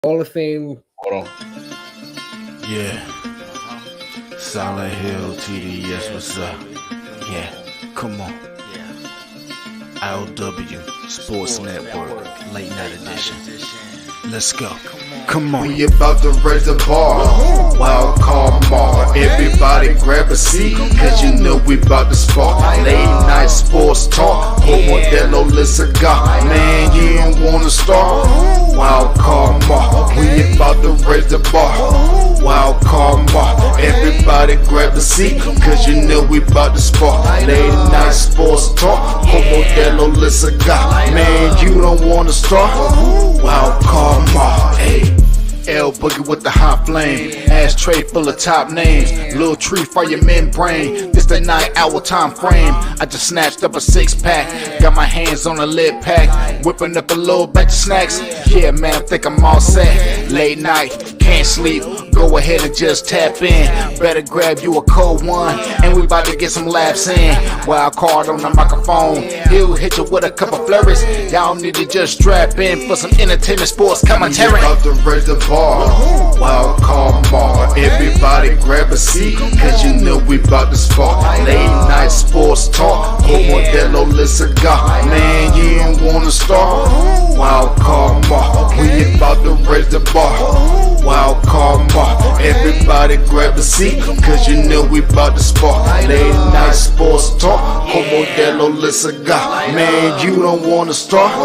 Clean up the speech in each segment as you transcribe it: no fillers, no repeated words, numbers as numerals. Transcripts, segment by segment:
Hall of Fame. Hold on. Yeah. Silent Hill TD, yes, what's up? Yeah, come on. I.O.W. Sports Network, late night edition. Let's go. Come on. We about to raise the bar. Wild card mar. Everybody grab a seat, cause you know we about to spark. Late night sports talk. Modelo Lisaga. Man, you don't wanna start. Wild card mar. We about to raise the bar. Wild card mar. Everybody grab a seat, cause you know we about to spark. Late night sports talk. Modelo Lisaga. Man, you don't wanna start. Wild card mar. Hey. L Boogie with the hot flame, ashtray full of top names, little tree for your membrane. This the 9-hour time frame. I just snatched up a 6-pack, got my hands on a lid pack, whipping up a little batch of snacks. Yeah, man, I think I'm all set. Late night, can't sleep. Go ahead and just tap in. Better grab you a cold one, and we about to get some laps in. Wild card on the microphone, he'll hit you with a couple flurries. Y'all need to just strap in for some entertainment sports commentary. About to raise the bar, wild card bar. Everybody grab a seat, cause you know we about to spark. Late night sports talk, Modelo Lisaga. Man, you don't wanna start. Wild card bar, we about to raise the bar. Wild card bar. Everybody grab a seat, cause you know we about to spark. Late night sports talk, Modelo Lisaga. Man, you don't wanna start.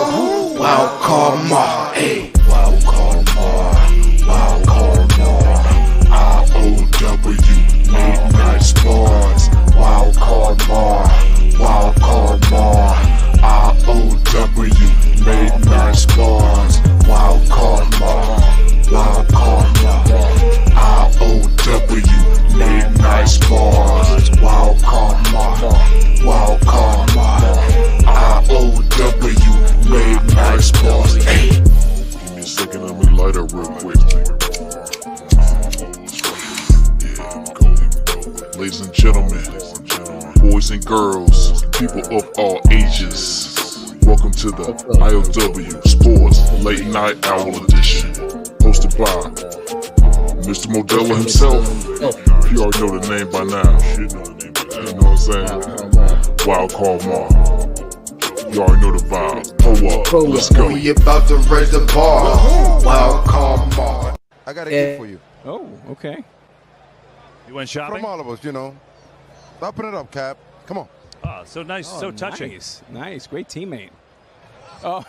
Wild card mar, hey. Wild card mar, wild card mar. I.O.W. late night sports. Wild card mar, wild card mar. I.O.W. late night sports. Wild card mar. Wild card mar. I.O.W. late night sports. Wild card mar. Wild card mar. I.O.W. late night sports. Hey. Give me a second, let me light up real quick. Ladies and gentlemen, boys and girls, people of all ages, welcome to the I.O.W. Sports Late Night Hour Edition, hosted by Mr. Modelo himself. You already know the name by now. You know what I'm saying? Wild Card Mar. You already know the vibe. Pull up. Let's go. We about to raise the bar. Wild Card Mar. I got a gift for you. Oh, okay. You went shopping? From all of us, you know. Open it up, Cap. Come on. Oh, so nice, so touching. Nice. Great teammate. Oh,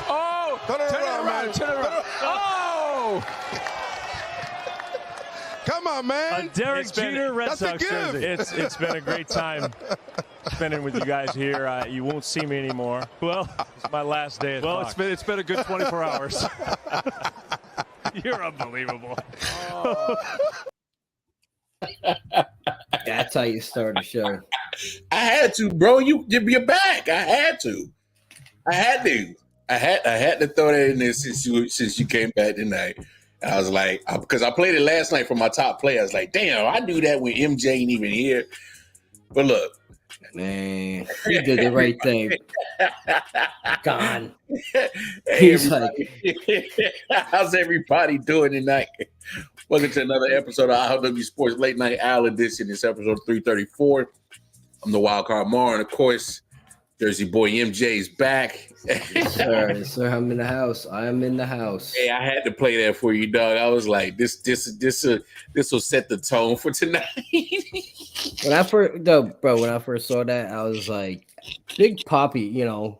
oh, Turn it around, man. Turn it around. Oh! Come on, man. A Derek Jeter Red Sox jersey. It's been a great time spending with you guys here. You won't see me anymore. Well, it's my last day at Fox. It's been a good 24 hours. You're unbelievable. That's how you start a show. I had to, bro. You're back. I had to. I had to throw that in there since you came back tonight. And I was like, because I played it last night for my top player. I was like, damn, I knew that when MJ ain't even here. But look, man, he did the right thing. Gone. Hey, he's like, how's everybody doing tonight? Welcome to another episode of I.O.W. Sports Late Night Hour Edition. It's episode 334. I'm the Wild Card Mar, and of course, Jersey boy MJ's back. Yes, sir. I'm in the house. I am in the house. Hey, I had to play that for you, dog. I was like, this will set the tone for tonight. When I first saw that, I was like, Big Poppy, you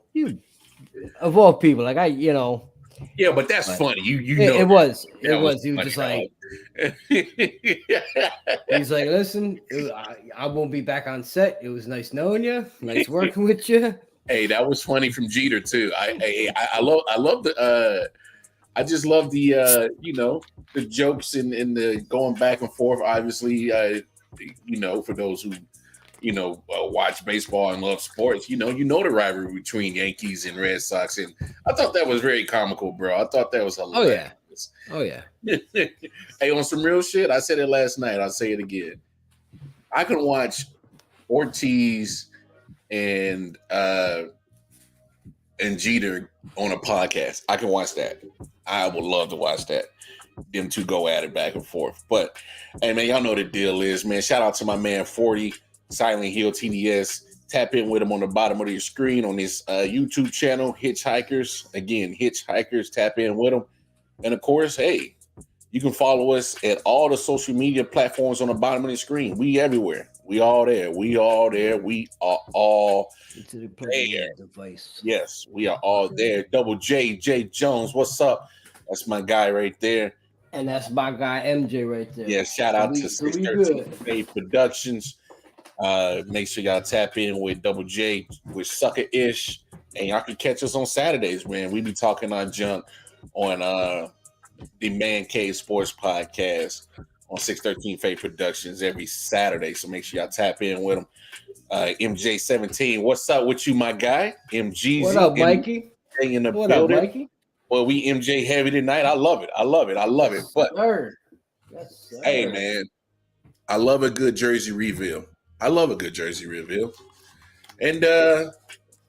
of all people, like Yeah, but that's funny. You know it was. He was just like he's like, listen, I won't be back on set. It was nice knowing you, nice working with you. Hey, that was funny from Jeter too. I love the I just love the the jokes and the going back and forth. Obviously, for those who watch baseball and love sports, you know the rivalry between Yankees and Red Sox, and I thought that was very comical, bro. I thought that was hilarious. Oh yeah. Hey, on some real shit, I said it last night. I'll say it again. I can watch Ortiz and and Jeter on a podcast. I can watch that. I would love to watch that. Them two go at it back and forth. But hey, man, y'all know the deal is, man. Shout out to my man 40 Silent Hill TDS. Tap in with him on the bottom of your screen on his YouTube channel, Hitchhikers. Again, Hitchhikers. Tap in with him. And of course, hey, you can follow us at all the social media platforms on the bottom of the screen. We everywhere. We all there. We all there. We are all there. Device. Yes, we are all there. Double J Jones. What's up? That's my guy right there. And that's my guy MJ right there. Yeah, shout out to 613 Fade Productions. Make sure y'all tap in with Double J with Sucker Ish. And y'all can catch us on Saturdays, man. We be talking our junk on the Man Cave Sports Podcast on 613 Fade Productions every Saturday. So make sure y'all tap in with them. MJ17, what's up with you, my guy? MG. What up, Mikey? In the what building. Up, Mikey? Well, we MJ heavy tonight. I love it. But yes, sir. Hey, man, I love a good jersey reveal. And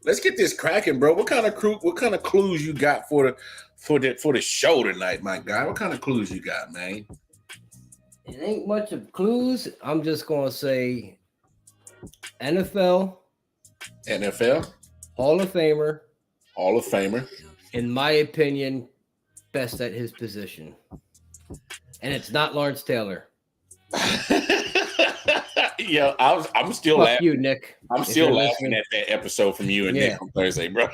let's get this cracking, bro. What kind of clues you got for the show tonight, my guy? What kind of clues you got, man? It ain't much of clues. I'm just gonna say NFL, Hall of Famer. In my opinion, best at his position. And it's not Lawrence Taylor. Yeah, I'm still Fuck laughing. You, Nick. I'm still laughing at that episode from you and Nick on Thursday, bro.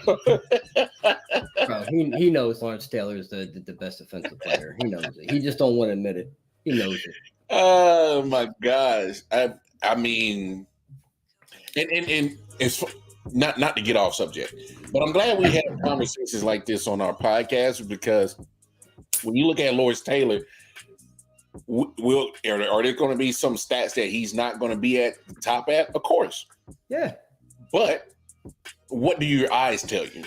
Bro, he knows Lawrence Taylor is the best defensive player. He knows it. He just don't want to admit it. He knows it. Oh my gosh. I mean, and it's not to get off subject, but I'm glad we have conversations like this on our podcast, because when you look at Lawrence Taylor, are there going to be some stats that he's not going to be at the top at? Of course. Yeah. But what do your eyes tell you?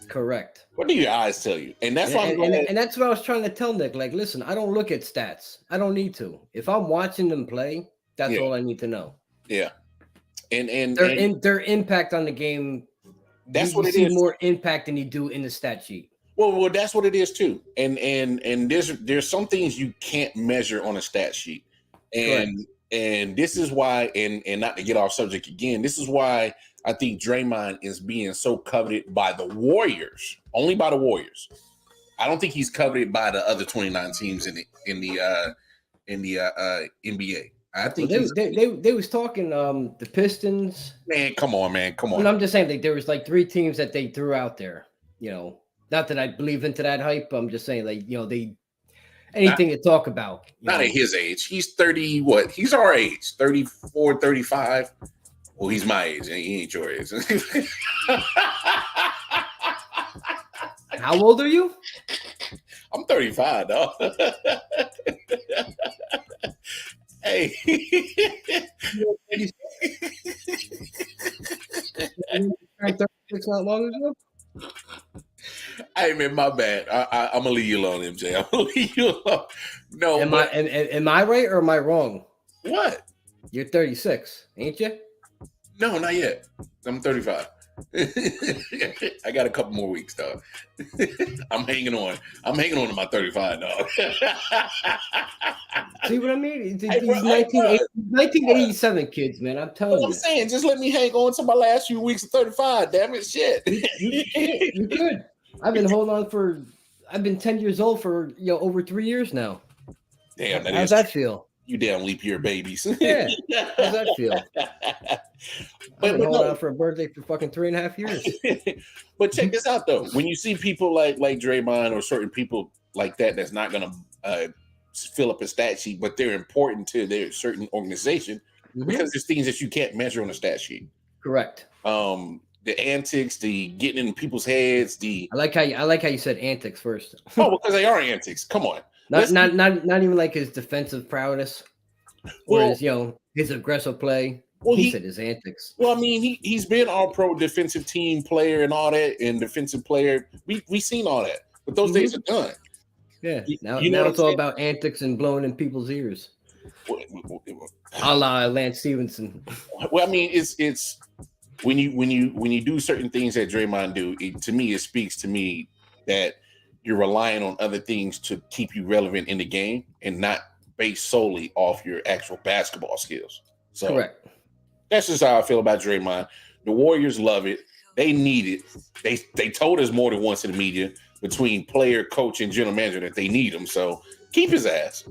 Correct. What do your eyes tell you? And that's why and that's what I was trying to tell Nick. Like, listen, I don't look at stats. I don't need to. If I'm watching them play, that's all I need to know. Yeah. And their impact on the game. That's what you it see is. More impact than you do in the stat sheet. Well, that's what it is too. And there's some things you can't measure on a stat sheet. And this is why, and not to get off subject again, this is why I think Draymond is being so coveted by the Warriors, only by the Warriors. I don't think he's coveted by the other 29 teams in the NBA. I think they was talking the Pistons. Man, come on. And I'm just saying, like, there was like 3 teams that they threw out there. You know, not that I believe into that hype. I'm just saying, like, you know, anything to talk about. Not at his age. He's 30. What? He's our age. 34, 35. Well, he's my age. He ain't your age. How old are you? I'm 35, dog. Hey. Not long ago. Hey, man, my bad. I'm gonna leave you alone, MJ. I'm gonna leave you alone. No, am I right or am I wrong? What? You're 36, ain't you? No, not yet. I'm 35. I got a couple more weeks, dog. I'm hanging on. To my 35, dog. See what I mean? These 1987 kids, man. I'm telling you. I'm saying, just let me hang on to my last few weeks of 35. Damn it, shit. You could. I've been 10 years old for over 3 years now. Damn, how's that feel? You damn leap year babies. Yeah. How's that feel? I've been holding out for a birthday for fucking 3.5 years. But check this out though. When you see people like Draymond or certain people like that's not gonna fill up a stat sheet, but they're important to their certain organization because there's things that you can't measure on a stat sheet. Correct. The antics, the getting in people's heads, I like how you said antics first. Oh, because they are antics. Come on. Not even like his defensive prowess or his aggressive play. Well, he said his antics. Well, I mean, he's been all pro defensive team player and all that, and defensive player. We seen all that, but those days are done. Yeah. Now it's all about antics and blowing in people's ears. A la Lance Stevenson. Well, I mean, it's when you do certain things that Draymond do, it speaks to me that you're relying on other things to keep you relevant in the game and not based solely off your actual basketball skills. So Correct. That's just how I feel about Draymond. The Warriors love it. They need it. They told us more than once in the media between player, coach, and general manager that they need him. So keep his ass.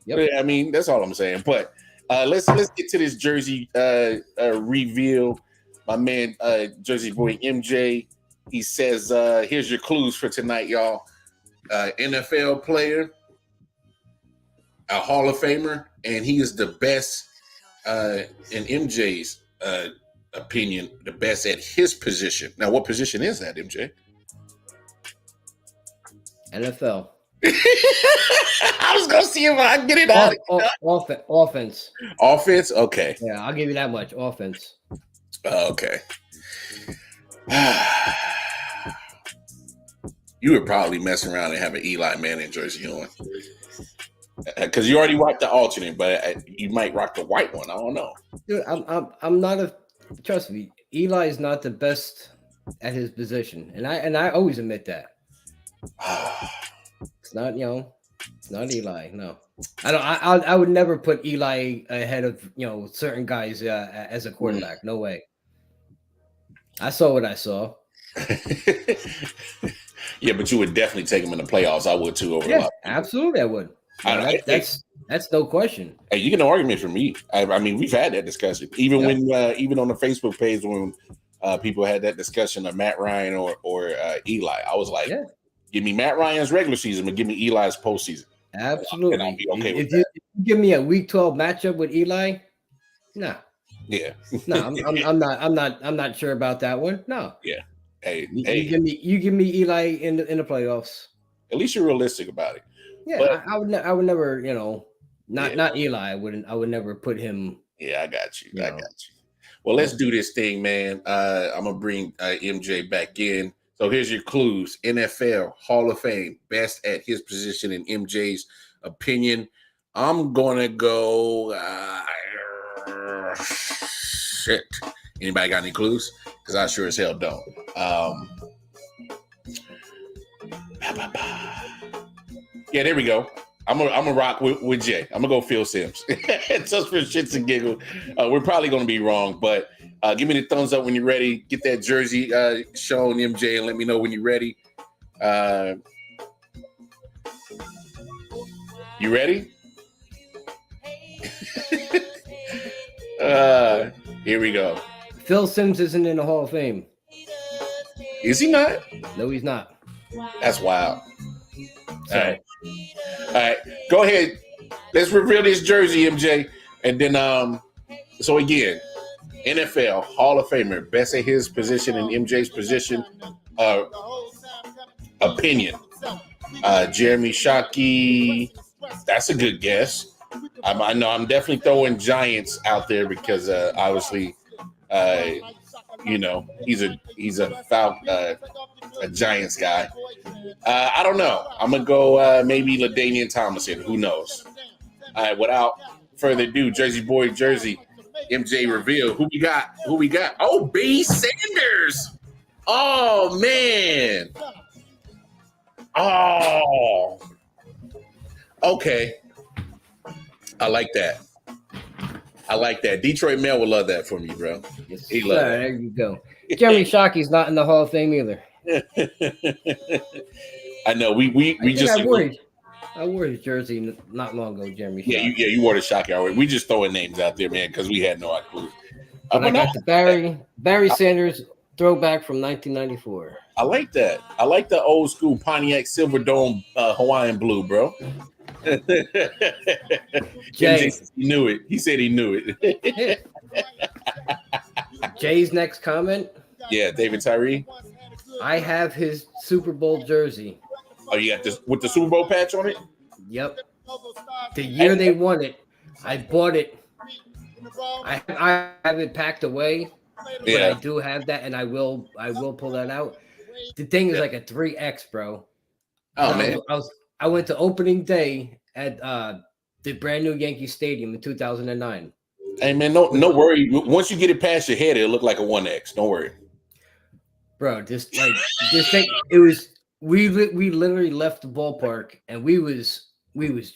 Yep. I mean, that's all I'm saying. But let's get to this jersey reveal. My man, Jersey boy MJ, he says, here's your clues for tonight, y'all. NFL player, a Hall of Famer, and he is the best, in MJ's opinion, the best at his position. Now, what position is that, MJ? NFL. I was gonna see if I can get it out. Offense. Offense? Okay. Yeah, I'll give you that much. Offense. Okay. You would probably mess around and have an Eli Manning jersey on. Because you already rocked the alternate, but you might rock the white one. I don't know. Dude, I'm not a. Trust me, Eli is not the best at his position, and I always admit that. It's not, it's not Eli. No, I don't. I would never put Eli ahead of certain guys as a quarterback. No way. I saw what I saw. Yeah, but you would definitely take him in the playoffs. I would too. Yeah, absolutely, I would. That's no question. Hey, you get no argument from me. I mean, we've had that discussion. Even when even on the Facebook page when people had that discussion of Matt Ryan or Eli, I was like, give me Matt Ryan's regular season, but give me Eli's postseason. Absolutely. And I'll be okay if with that. You give me a Week 12 matchup with Eli, no. Yeah. No, I'm not sure about that one. No. Yeah. Hey, you give me Eli in the playoffs. At least you're realistic about it. Yeah, but I would never, not Eli. I would never put him. Yeah, I got you. I got you. Well, let's do this thing, man. I'm gonna bring MJ back in. So here's your clues: NFL Hall of Fame, best at his position in MJ's opinion. I'm gonna go. Shit. Anybody got any clues? Because I sure as hell don't. Yeah, there we go. I'm gonna rock with Jay. I'm gonna go Phil Simms. Just for shits and giggles. We're probably gonna be wrong, but give me the thumbs up when you're ready. Get that jersey shown, MJ, and let me know when you're ready. You ready? Here we go. Phil Simms isn't in the Hall of Fame. Is he not? No, he's not. That's wild. So. All right. Go ahead. Let's reveal this jersey, MJ. And then, so again, NFL Hall of Famer, best at his position and MJ's position. Opinion. Jeremy Shockey. That's a good guess. I know I'm definitely throwing Giants out there because obviously, he's a Giants guy. I don't know. I'm gonna go maybe LaDainian Tomlinson. Who knows? All right. Without further ado, Jersey Boy Jersey, MJ reveal. Who we got? Oh, B. Sanders. Oh man. Oh. Okay. I like that. Detroit Mel will love that for me, bro. Yes, he loves there you go. Jeremy Shockey's not in the Hall of Fame either. I know. We just I wore his jersey not long ago, Jeremy. Yeah, you wore the Shockey already. We just throwing names out there, man, because we had no clue. But I got the Barry Sanders throwback from 1994. I like that. I like the old school Pontiac Silver Dome Hawaiian blue, bro. Jay, he knew it. He said he knew it. Jay's next comment. Yeah, David Tyree. I have his Super Bowl jersey. Oh, you got this with the Super Bowl patch on it? Yep. The year they won it, I bought it. I have it packed away, but I do have that, and I will pull that out. The thing is like a 3X, bro. Oh man. I went to opening day at the brand new Yankee Stadium in 2009. Hey man, no worry. Once you get it past your head, it'll look like a 1X. Don't worry, bro. Just think, it was we literally left the ballpark and we was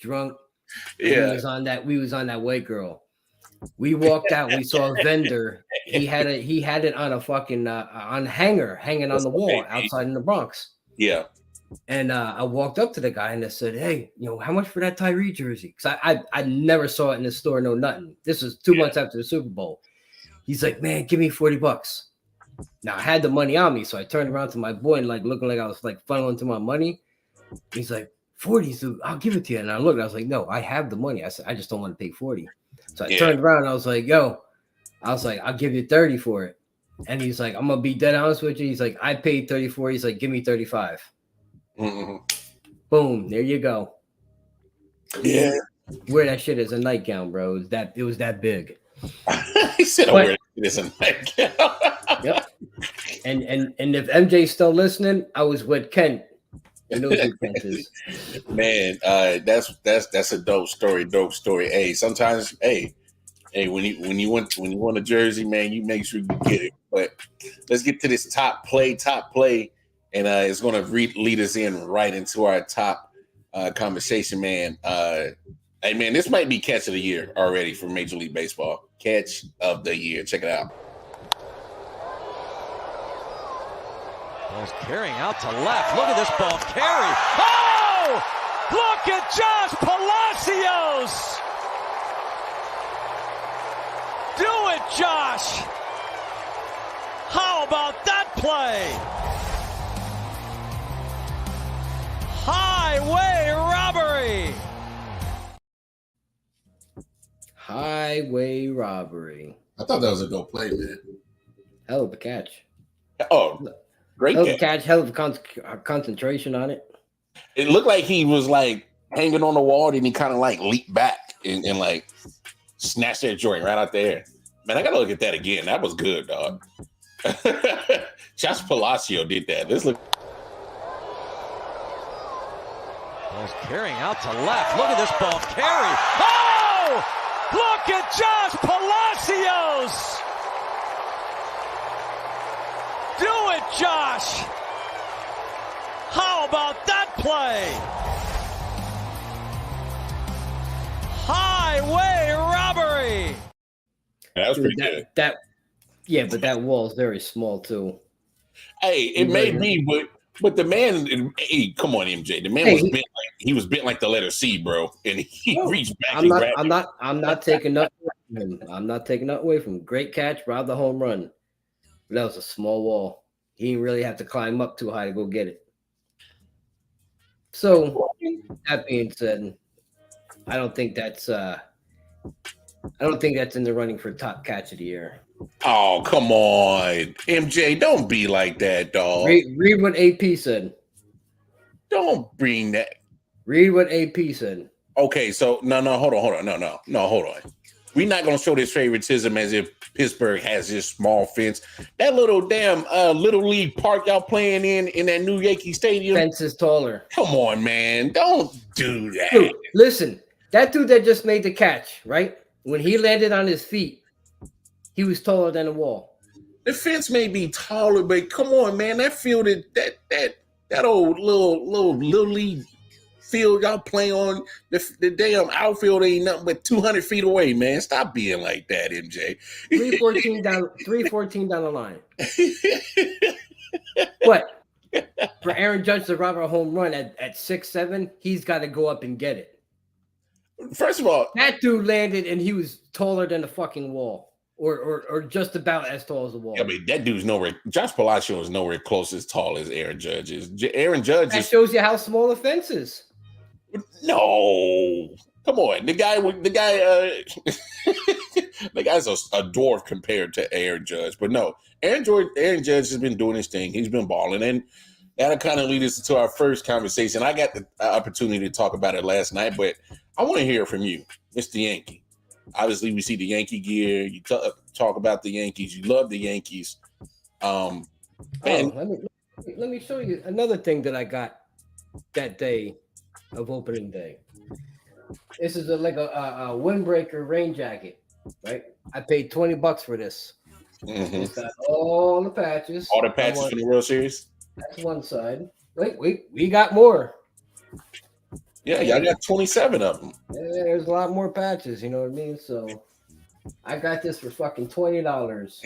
drunk. Yeah. We was on that white girl. We walked out. We saw a vendor. He had it on a fucking on a hanger hanging on the wall outside in the Bronx. Yeah. And I walked up to the guy and I said, "Hey, how much for that Tyree jersey?" Because I never saw it in the store, no nothing. This was 2 months after the Super Bowl. He's like, "Man, give me $40." Now I had the money on me, so I turned around to my boy and like looking like I was like funneling to my money. He's like, 40, so I'll give it to you. And I looked, I was like, no, I have the money. I said, I just don't want to pay 40. So I turned around and I was like, I'll give you 30 for it. And he's like, I'm gonna be dead honest with you. He's like, I paid 34. He's like, give me 35. Mm-hmm. Boom, there you go. Yeah. Wear that shit as a nightgown, bro. It was that big. He said, I wear it as a nightgown. Yep. And if MJ's still listening, I was with Kent. You know who Kent is. Man, that's a dope story. Hey, sometimes, when you want a jersey, man, you make sure you get it. But let's get to this top play, and it's going to lead us in right into our top conversation, man. Hey, man, this might be catch of the year already for Major League Baseball. Catch of the year. Check it out. Ball's carrying out to left. Look at this ball carry. Oh! Look at Josh Palacios! Do it, Josh! How about that play? Highway robbery! Highway robbery. I thought that was a dope play, man. Hell of a catch. Oh, great hell of a catch. Hell of a concentration on it. It looked like he was like hanging on the wall, and he kind of like leaped back and like snatched that joint right out there. Man, I gotta look at that again. That was good, dog. Josh Palacio did that. This look. Ball's carrying out to left. Look at this ball carry. Oh! Look at Josh Palacios! Do it, Josh! How about that play? Highway robbery! That was pretty good. But that wall is very small too. Hey, it may be, but the man, hey, come on, MJ. The man was bent like the letter C, bro, and he reached back and grabbed it. I'm not taking nothing away from him. I'm not taking nothing away from him. Great catch, robbed the home run. But that was a small wall. He didn't really have to climb up too high to go get it. So that being said, I don't think that's in the running for top catch of the year. Oh, come on, MJ, don't be like that, dog. Read what AP said. Don't bring that. Read what AP said. Okay, so no, hold on. No, hold on. We're not gonna show this favoritism as if Pittsburgh has this small fence. That little damn little league park y'all playing in that new Yankee Stadium. Fence is taller. Come on, man. Don't do that. Dude, listen, that dude that just made the catch, right? When he landed on his feet, he was taller than the wall. The fence may be taller, but come on, man. That field, that old little league field y'all play on, the damn outfield ain't nothing but 200 feet away, man. Stop being like that, MJ. 314 down the line. What? For Aaron Judge to rob a home run at 6'7", he's got to go up and get it. First of all, that dude landed and he was taller than the fucking wall. Or just about as tall as the wall. I mean, that dude's nowhere. Josh Palacio is nowhere close as tall as Aaron Judge is. Aaron Judge that shows you how small the fence is. No, come on. The guy's a dwarf compared to Aaron Judge. But no, Aaron Judge has been doing his thing. He's been balling, and that'll kind of lead us to our first conversation. I got the opportunity to talk about it last night, but I want to hear from you, Mr. Yankee. Obviously, we see the Yankee gear. You talk about the Yankees. You love the Yankees. Let me show you another thing that I got that day of opening day. This is like a windbreaker rain jacket. right? I paid $20 for this. Mm-hmm. It's got all the patches. All the patches from the World Series. That's one side. Wait, we got more. Yeah, y'all got 27 of them. Yeah, there's a lot more patches. You know what I mean? So I got this for fucking $20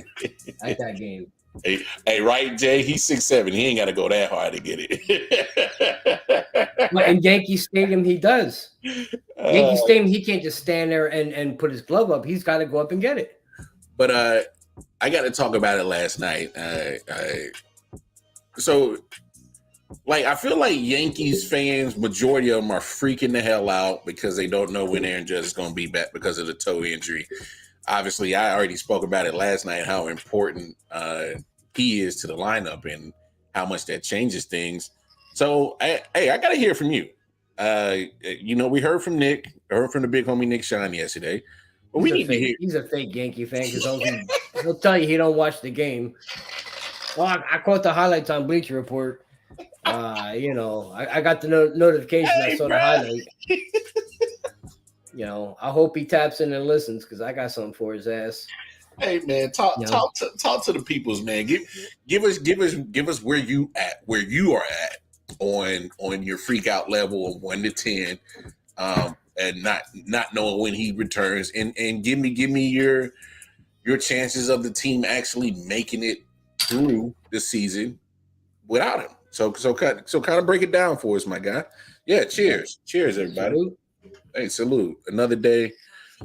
at that game. Hey, right, Jay? He's 6'7". He ain't got to go that hard to get it. But in Yankee Stadium, he does. Yankee Stadium, he can't just stand there and put his glove up. He's got to go up and get it. But I got to talk about it last night. So, like, I feel like Yankees fans, majority of them are freaking the hell out because they don't know when Aaron Judge is going to be back because of the toe injury. Obviously, I already spoke about it last night, how important he is to the lineup and how much that changes things. So, hey, I got to hear from you. We heard from Nick, heard from the big homie Nick Shine yesterday. But He's a fake Yankee fan because he'll tell you he don't watch the game. Well, I caught the highlights on Bleacher Report. I got the notification. I saw the highlight. I hope he taps in and listens because I got something for his ass. Hey man, talk to the peoples, man. Give us where you are at on your freak out level of 1 to 10, and not knowing when he returns, and give me your chances of the team actually making it through the season without him. So kind of break it down for us, my guy. Yeah, cheers, everybody. Salute. Hey, salute. Another day,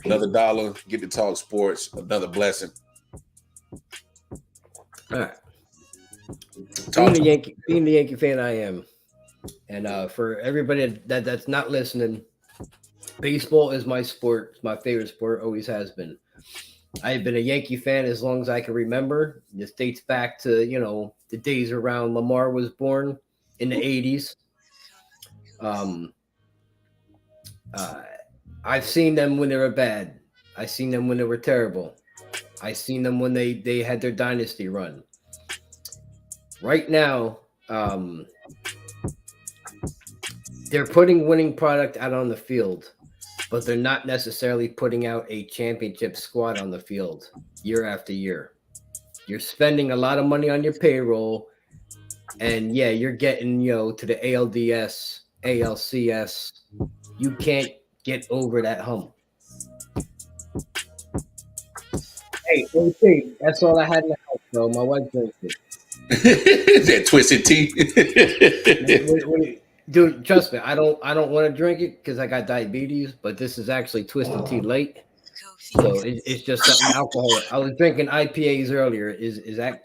another dollar. Get to talk sports. Another blessing. All right. Being the Yankee fan I am, and for everybody that's not listening, baseball is my sport. It's my favorite sport. Always has been. I've been a Yankee fan as long as I can remember. This dates back to the days around Lamar was born in the 80s. I've seen them when they were bad. I've seen them when they were terrible. I've seen them when they had their dynasty run. Right now, they're putting winning product out on the field, but they're not necessarily putting out a championship squad on the field year after year. You're spending a lot of money on your payroll, and yeah, you're getting to the ALDS, ALCS. You can't get over that hump. Hey, that's all I had in the house, bro. My wife drinks it. That twisted tea. Dude, trust me, I don't want to drink it because I got diabetes, but this is actually twisted tea light. So it's just something alcoholic. I was drinking IPAs earlier. Is that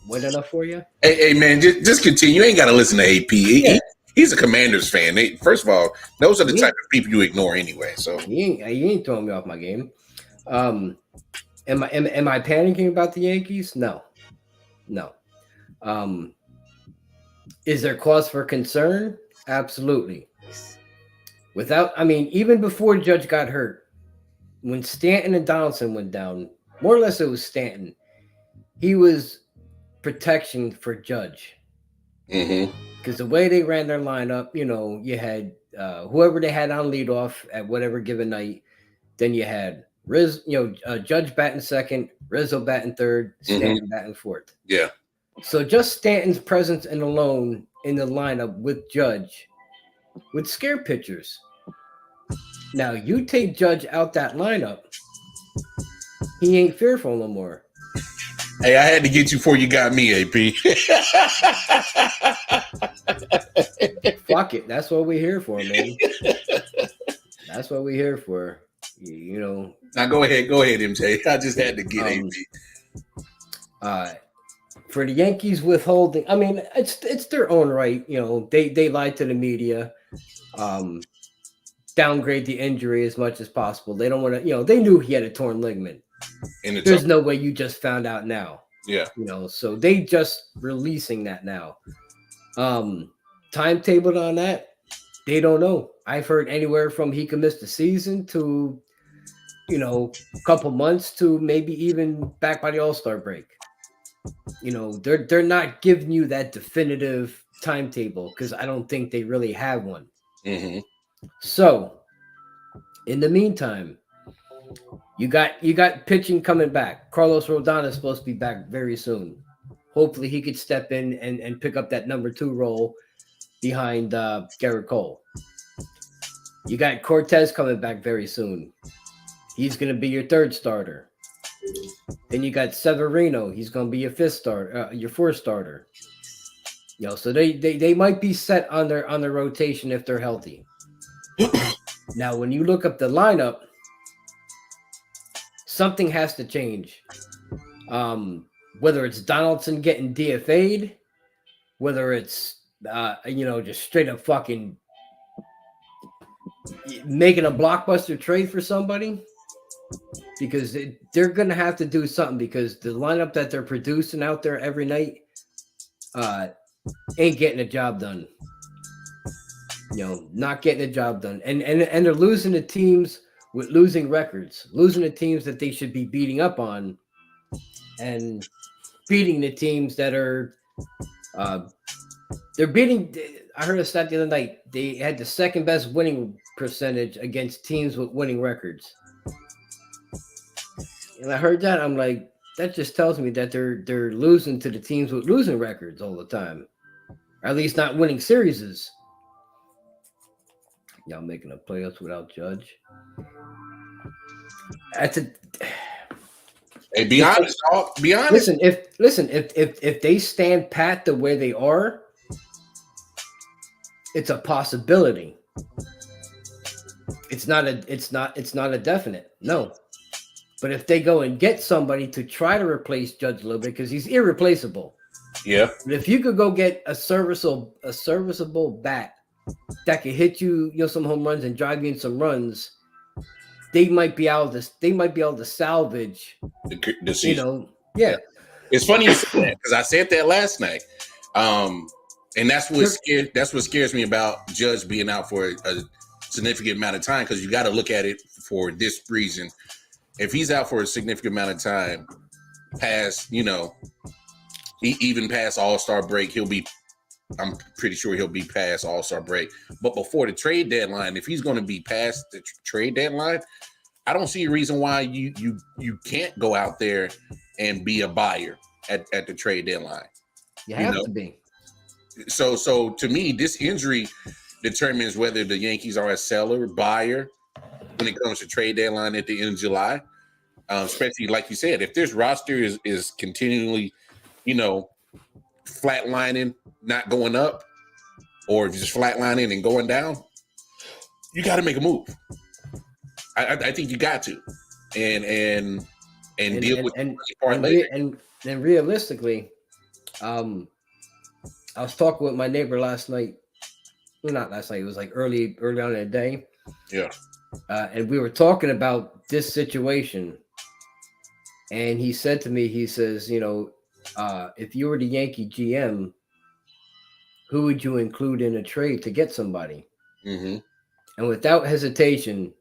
wet enough for you? Hey man, just continue. You ain't got to listen to AP. Yeah. He's a Commanders fan. First of all, those are the type of people you ignore anyway. So you ain't throwing me off my game. Am I panicking about the Yankees? No. Is there cause for concern? Absolutely. Even before Judge got hurt, when Stanton and Donaldson went down, more or less it was Stanton. He was protection for Judge. Mm-hmm. Because the way they ran their lineup, you had whoever they had on leadoff at whatever given night. Then you had Judge batting second, Rizzo batting third, Stanton batting fourth. Yeah. So just Stanton's presence and alone in the lineup with Judge would scare pitchers. Now you take Judge out that lineup, he ain't fearful no more. Hey, I had to get you before you got me, AP. Fuck it. That's what we're here for, man. That's what we're here for. Now go ahead, MJ. I just had to get AP. For the Yankees withholding, it's their own right. They lied to the media, downgrade the injury as much as possible. They don't want to, they knew he had a torn ligament. There's no way you just found out now. Yeah. So they just releasing that now. Timetabled on that, they don't know. I've heard anywhere from he could miss the season to, a couple months to maybe even back by the All-Star break. They're not giving you that definitive timetable because I don't think they really have one. Mm-hmm. So, in the meantime, You got pitching coming back. Carlos Rodon is supposed to be back very soon. Hopefully, he could step in and pick up that number 2 role behind Garrett Cole. You got Cortez coming back very soon. He's going to be your 3rd starter. Then you got Severino. He's going to be your 5th starter, your 4th starter. So they might be set on their rotation if they're healthy. Now, when you look up the lineup, something has to change. Whether it's Donaldson getting DFA'd, whether it's just straight up fucking making a blockbuster trade for somebody, because they're gonna have to do something, because the lineup that they're producing out there every night ain't getting the job done. Not getting the job done, and they're losing to teams with losing records, losing the teams that they should be beating up on, and beating the teams that are they're beating. I heard a stat the other night. They had the 2nd best winning percentage against teams with winning records. And I heard that, I'm like, that just tells me that they're losing to the teams with losing records all the time, or at least not winning series. Y'all making a playoffs without Judge. Hey, be honest, dog. Be honest. If they stand pat the way they are, it's a possibility. It's not a definite. No. But if they go and get somebody to try to replace Judge a little bit, because he's irreplaceable. Yeah. But if you could go get a serviceable bat that could hit you, some home runs and drive you in some runs, they might be able to salvage the season. Yeah. It's funny you say that, because I said that last night. And that's what scares me about Judge being out for a significant amount of time, because you got to look at it for this reason. If he's out for a significant amount of time, past, even past All-Star break, I'm pretty sure he'll be past All-Star break. But before the trade deadline, if he's going to be past the trade deadline, I don't see a reason why you can't go out there and be a buyer at the trade deadline. You have to be. So to me, this injury determines whether the Yankees are a seller, buyer, when it comes to trade deadline at the end of July. Especially, like you said, if this roster is continually, flatlining, not going up, or if it's just flatlining and going down, you got to make a move. I think you got to, and deal with the part later. And realistically, I was talking with my neighbor last night. Well, not last night. It was like early on in the day. Yeah. And we were talking about this situation. And he said to me, he says, if you were the Yankee GM, who would you include in a trade to get somebody? Mm-hmm. And without hesitation,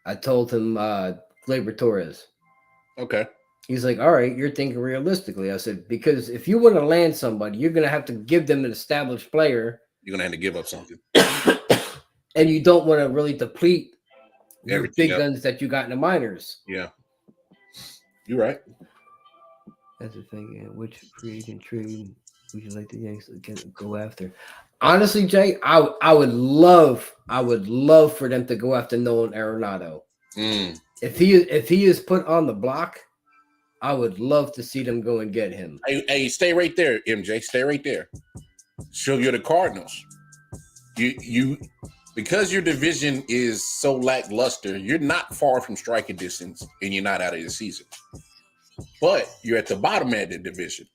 I told him Gleyber Torres. Okay. He's like, all right, you're thinking realistically. I said, because if you want to land somebody, you're going to have to give them an established player. You're going to have to give up something. And you don't want to really deplete your big else. guns that you got in the minors. Yeah. You're right. That's the thing. Yeah. Which free agent trade would you like the Yankees to go after? Honestly, Jay, I would love for them to go after Nolan Arenado. Mm. If he is put on the block, I would love to see them go and get him. Hey, stay right there, MJ. Stay right there. So you're the Cardinals. You because your division is so lackluster, you're not far from striking distance, and you're not out of the season. But you're at the bottom end of the division.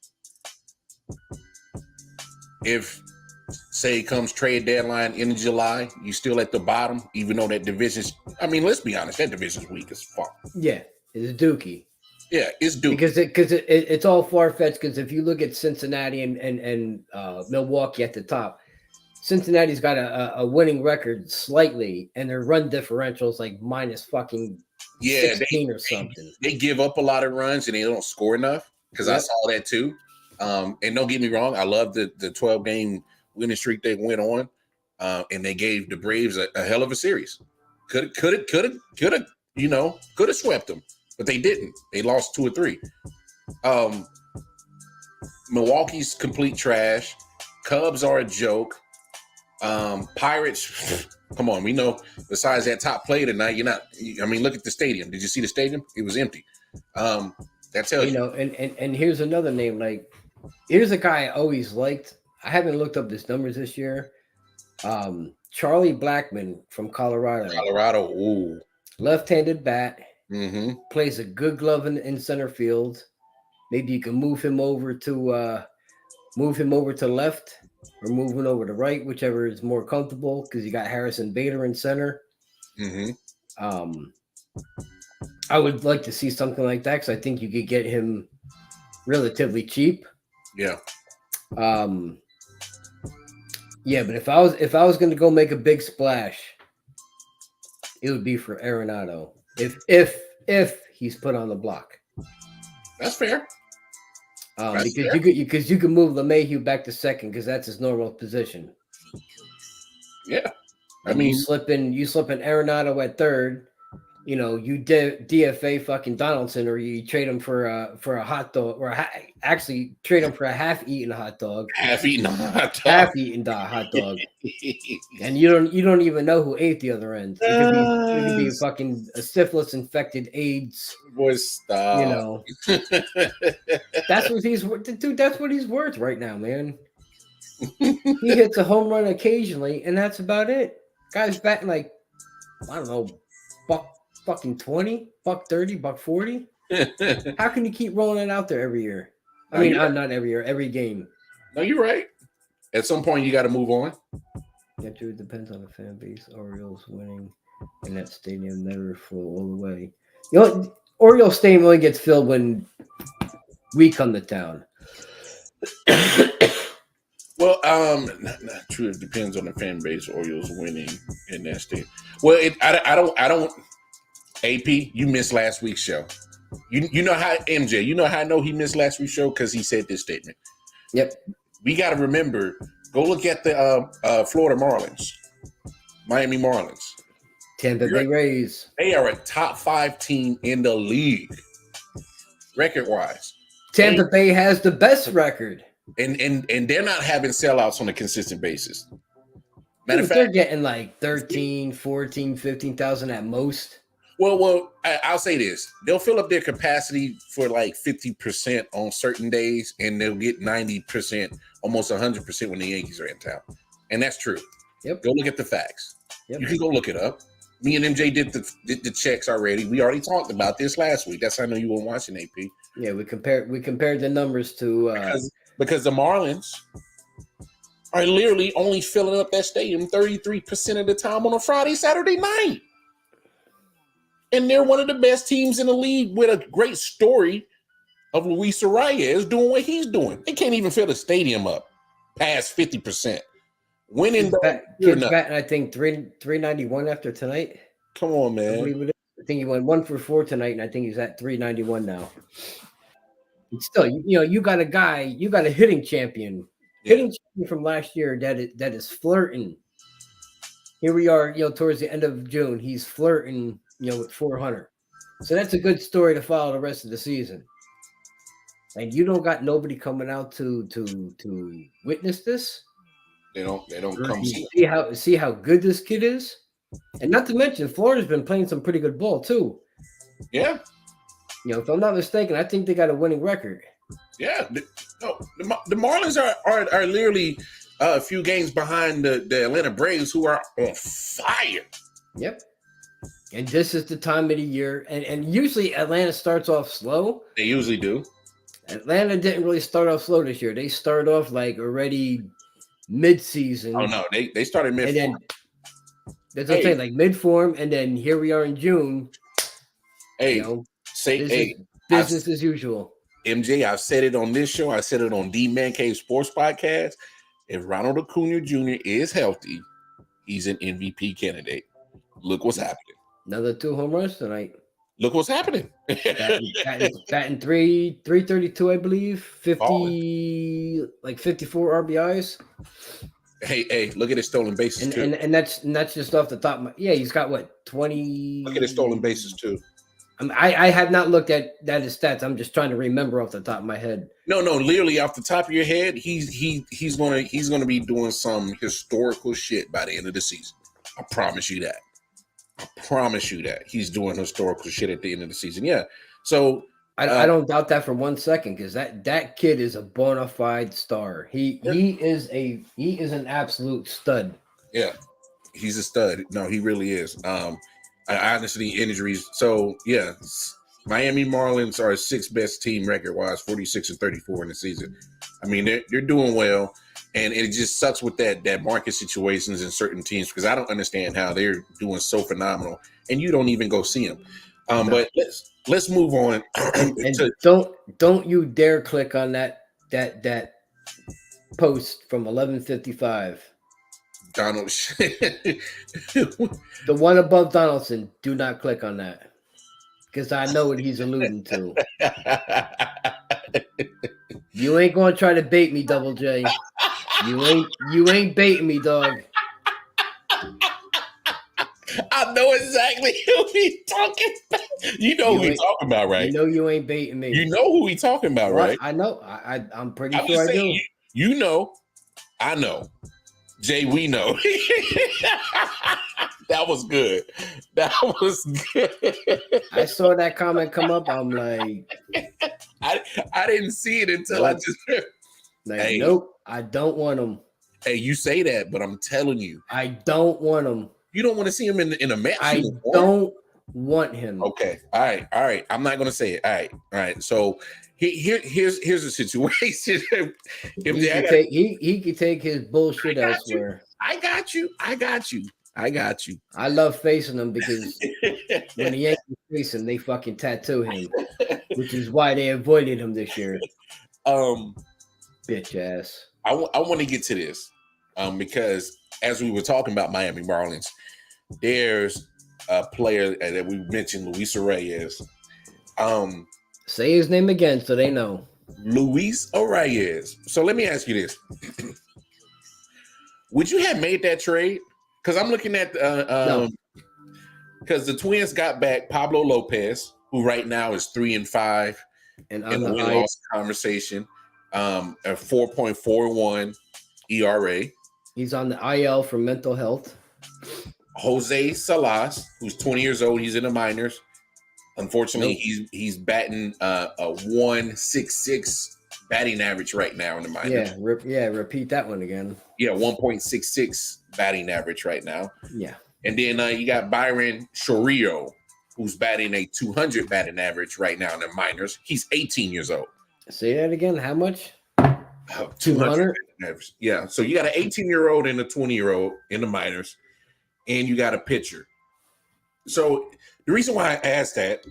If, say, comes trade deadline in July, you still at the bottom, even though that division's, let's be honest, that division's weak as fuck. Yeah, it's dookie. Yeah, it's dookie. Because it's all far-fetched, because if you look at Cincinnati and Milwaukee at the top, Cincinnati's got a winning record slightly, and their run differential is like minus fucking 16 or something. They give up a lot of runs, and they don't score enough, because I saw that too. And don't get me wrong, I love the 12-game winning streak they went on, and they gave the Braves a hell of a series. Could have You know, could have swept them, but they didn't. They lost 2 or 3. Milwaukee's complete trash. Cubs are a joke. Pirates, come on, we know besides that top play tonight, I mean, look at the stadium. Did you see the stadium? It was empty. That tells you. And here's another name. Like, here's a guy I always liked. I haven't looked up his numbers this year. Charlie Blackmon from Colorado. Ooh. Left-handed bat. Mm-hmm. Plays a good glove in center field. Maybe you can move him over to left or move him over to right, whichever is more comfortable, because you got Harrison Bader in center. Mm-hmm. I would like to see something like that because I think you could get him relatively cheap. Yeah. Yeah, but if I was going to go make a big splash, it would be for Arenado. If he's put on the block. That's fair. Because you can move LeMahieu back to second because that's his normal position. Yeah, I mean, you slip in Arenado at third. You know, you DFA fucking Donaldson, or you trade him for a hot dog, or actually trade him for a half-eaten hot dog. Half-eaten hot dog. And you don't even know who ate the other end. It could be fucking a syphilis infected AIDS. Boy, stop. You know, that's what he's worth right now, man. He hits a home run occasionally, and that's about it. Guy's batting like, I don't know, fucking 20, $30, $40. How can you keep rolling it out there every year? I mean, not every year, every game. No, you're right. At some point, you got to move on. Yeah, true. It depends on the fan base. Orioles winning in that stadium never full all the way. You know, Orioles stadium only gets filled when we come to town. Well, not true. It depends on the fan base. Orioles winning in that state. Well, I don't. AP, you missed last week's show. You know how MJ. You know how I know he missed last week's show because he said this statement. Yep. We got to remember. Go look at the Florida Marlins, Miami Marlins, Tampa Bay Rays. They are a top 5 team in the league, record-wise. Tampa Bay has the best record. And they're not having sellouts on a consistent basis. Matter of fact, they're getting like 13, 14, 15,000 at most. Well, I'll say this. They'll fill up their capacity for like 50% on certain days, and they'll get 90%, almost 100% when the Yankees are in town. And that's true. Yep. Go look at the facts. Yep. You can go look it up. Me and MJ did the checks already. We already talked about this last week. That's how I know you weren't watching, AP. Yeah, we compared the numbers to because the Marlins are literally only filling up that stadium 33% of the time on a Friday, Saturday night. And they're one of the best teams in the league with a great story of Luis Arias doing what he's doing. They can't even fill the stadium up past 50%. Winning batting, I think 391 after tonight. Come on, man. I think he went 1 for 4 tonight, and I think he's at 391 now. But still, you got a hitting champion. Yeah. Hitting champion from last year that is flirting. Here we are, towards the end of June. He's flirting, with 400. So that's a good story to follow the rest of the season. And you don't got nobody coming out to witness this. They don't come see how good this kid is. And not to mention, Florida's been playing some pretty good ball too. Yeah. If I'm not mistaken, I think they got a winning record. Yeah. The Marlins are literally a few games behind the Atlanta Braves, who are on fire. Yep. And this is the time of the year. And usually Atlanta starts off slow. They usually do. Atlanta didn't really start off slow this year. They started off like already mid-season. Oh, no. They started mid-form. That's what I'm saying, like mid-form. And then here we are in June. Hey, business as usual. MJ, I've said it on this show. I said it on D Man Cave Sports Podcast. If Ronald Acuna Jr. is healthy, he's an MVP candidate. Look what's happening. Another 2 home runs tonight. Look what's happening. batting 332, I believe. 54 RBIs. Hey, look at his stolen bases too. And that's just off the top of my. Yeah, he's got what 20. Look at his stolen bases too. I have not looked at his stats. I'm just trying to remember off the top of my head. No, literally off the top of your head, he's gonna be doing some historical shit by the end of the season. I promise you that. I promise you that he's doing historical shit at the end of the season. Yeah. So I don't doubt that for 1 second because that kid is a bona fide star. He is an absolute stud. Yeah, he's a stud. No, he really is. Honestly, injuries. So yeah, Miami Marlins are 6th best team record wise, 46-34 in the season. I mean, they're doing well, and it just sucks with that market situations in certain teams because I don't understand how they're doing so phenomenal, and you don't even go see them. But let's move on. And don't you dare click on that post from 11:55. Donald, the one above Donaldson. Do not click on that because I know what he's alluding to. You ain't gonna try to bait me, Double J. You ain't baiting me, dog. I know exactly who he's talking about. You know who he's talking about, right? You know you ain't baiting me. You know who he's talking about, right? I know. I'm pretty sure I do. You know. I know. Jay, we know. That was good. That was good. I saw that comment come up. I'm like, I didn't see it until I just like, nope, I don't want him. Hey, you say that, but I'm telling you, I don't want him. You don't want to see him in a match. I don't want him. Okay. All right. I'm not gonna say it. All right. So here's the situation. He could take his bullshit elsewhere. I got you. I love facing him because when the Yankees face him, they fucking tattoo him, which is why they avoided him this year. Bitch ass. I want to get to this because as we were talking about Miami Marlins, there's a player that we mentioned, Luis Reyes. Say his name again so they know. Luis Reyes. So let me ask you this. Would you have made that trade? Because I'm looking at no. Because the Twins got back Pablo Lopez, who right now is 3-5 and in the win-loss conversation, a 4.41 ERA. He's on the IL for mental health. Jose Salas, who's 20 years old, he's in the minors. Unfortunately, he's batting a 1.66 batting average right now in the minors. Repeat that one again. Yeah, 1.66 batting average right now. Yeah. And then you got Byron Chorillo, who's batting a 200 batting average right now in the minors. He's 18 years old. Say that again. How much? 200. Yeah. So you got an 18-year-old and a 20-year-old in the minors, and you got a pitcher. So the reason why I asked that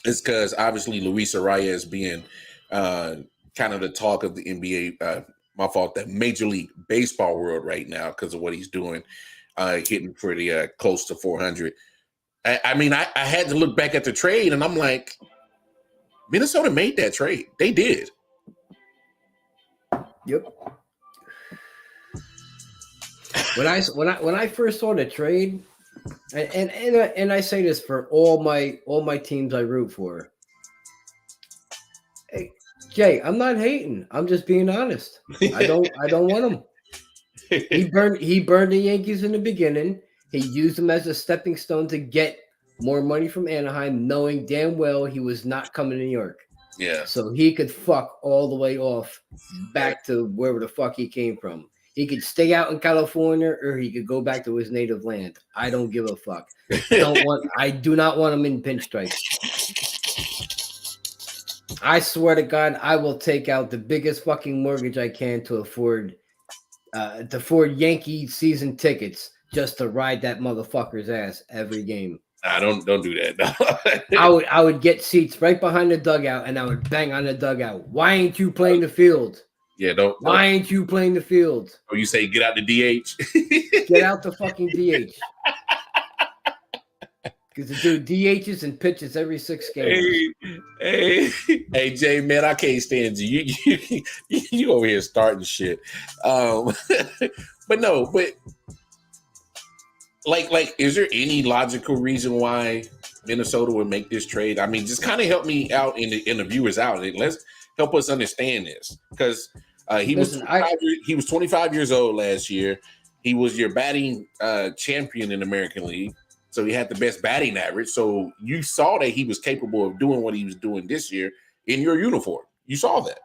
is because obviously Luis Reyes being kind of the talk of the NBA, the Major League Baseball world right now because of what he's doing, hitting pretty close to 400. I mean, I had to look back at the trade, and I'm like, Minnesota made that trade. They did. Yep. When I first saw the trade, and I say this for all my teams I root for. Hey, Jay, I'm not hating. I'm just being honest. I don't want him. He burned the Yankees in the beginning. He used them as a stepping stone to get more money from Anaheim, knowing damn well he was not coming to New York. Yeah. So he could fuck all the way off back to wherever the fuck he came from. He could stay out in California or he could go back to his native land. I don't give a fuck. I do not want him in pinstripes. I swear to God, I will take out the biggest fucking mortgage I can to afford Yankee season tickets just to ride that motherfucker's ass every game. I don't do that. I would get seats right behind the dugout and I would bang on the dugout. Why ain't you playing the field? Yeah, don't. Why ain't you playing the field? Or you say get out the DH. Get out the fucking DH. Because the dude DHs and pitches every 6 games. Hey, Jay, man, I can't stand you. You over here starting shit. But no, like, is there any logical reason why Minnesota would make this trade? I mean, just kind of help me out in the viewers out. Let's help us understand this, because he was 25 years old last year. He was your batting champion in the American League, so he had the best batting average. So you saw that he was capable of doing what he was doing this year in your uniform. You saw that.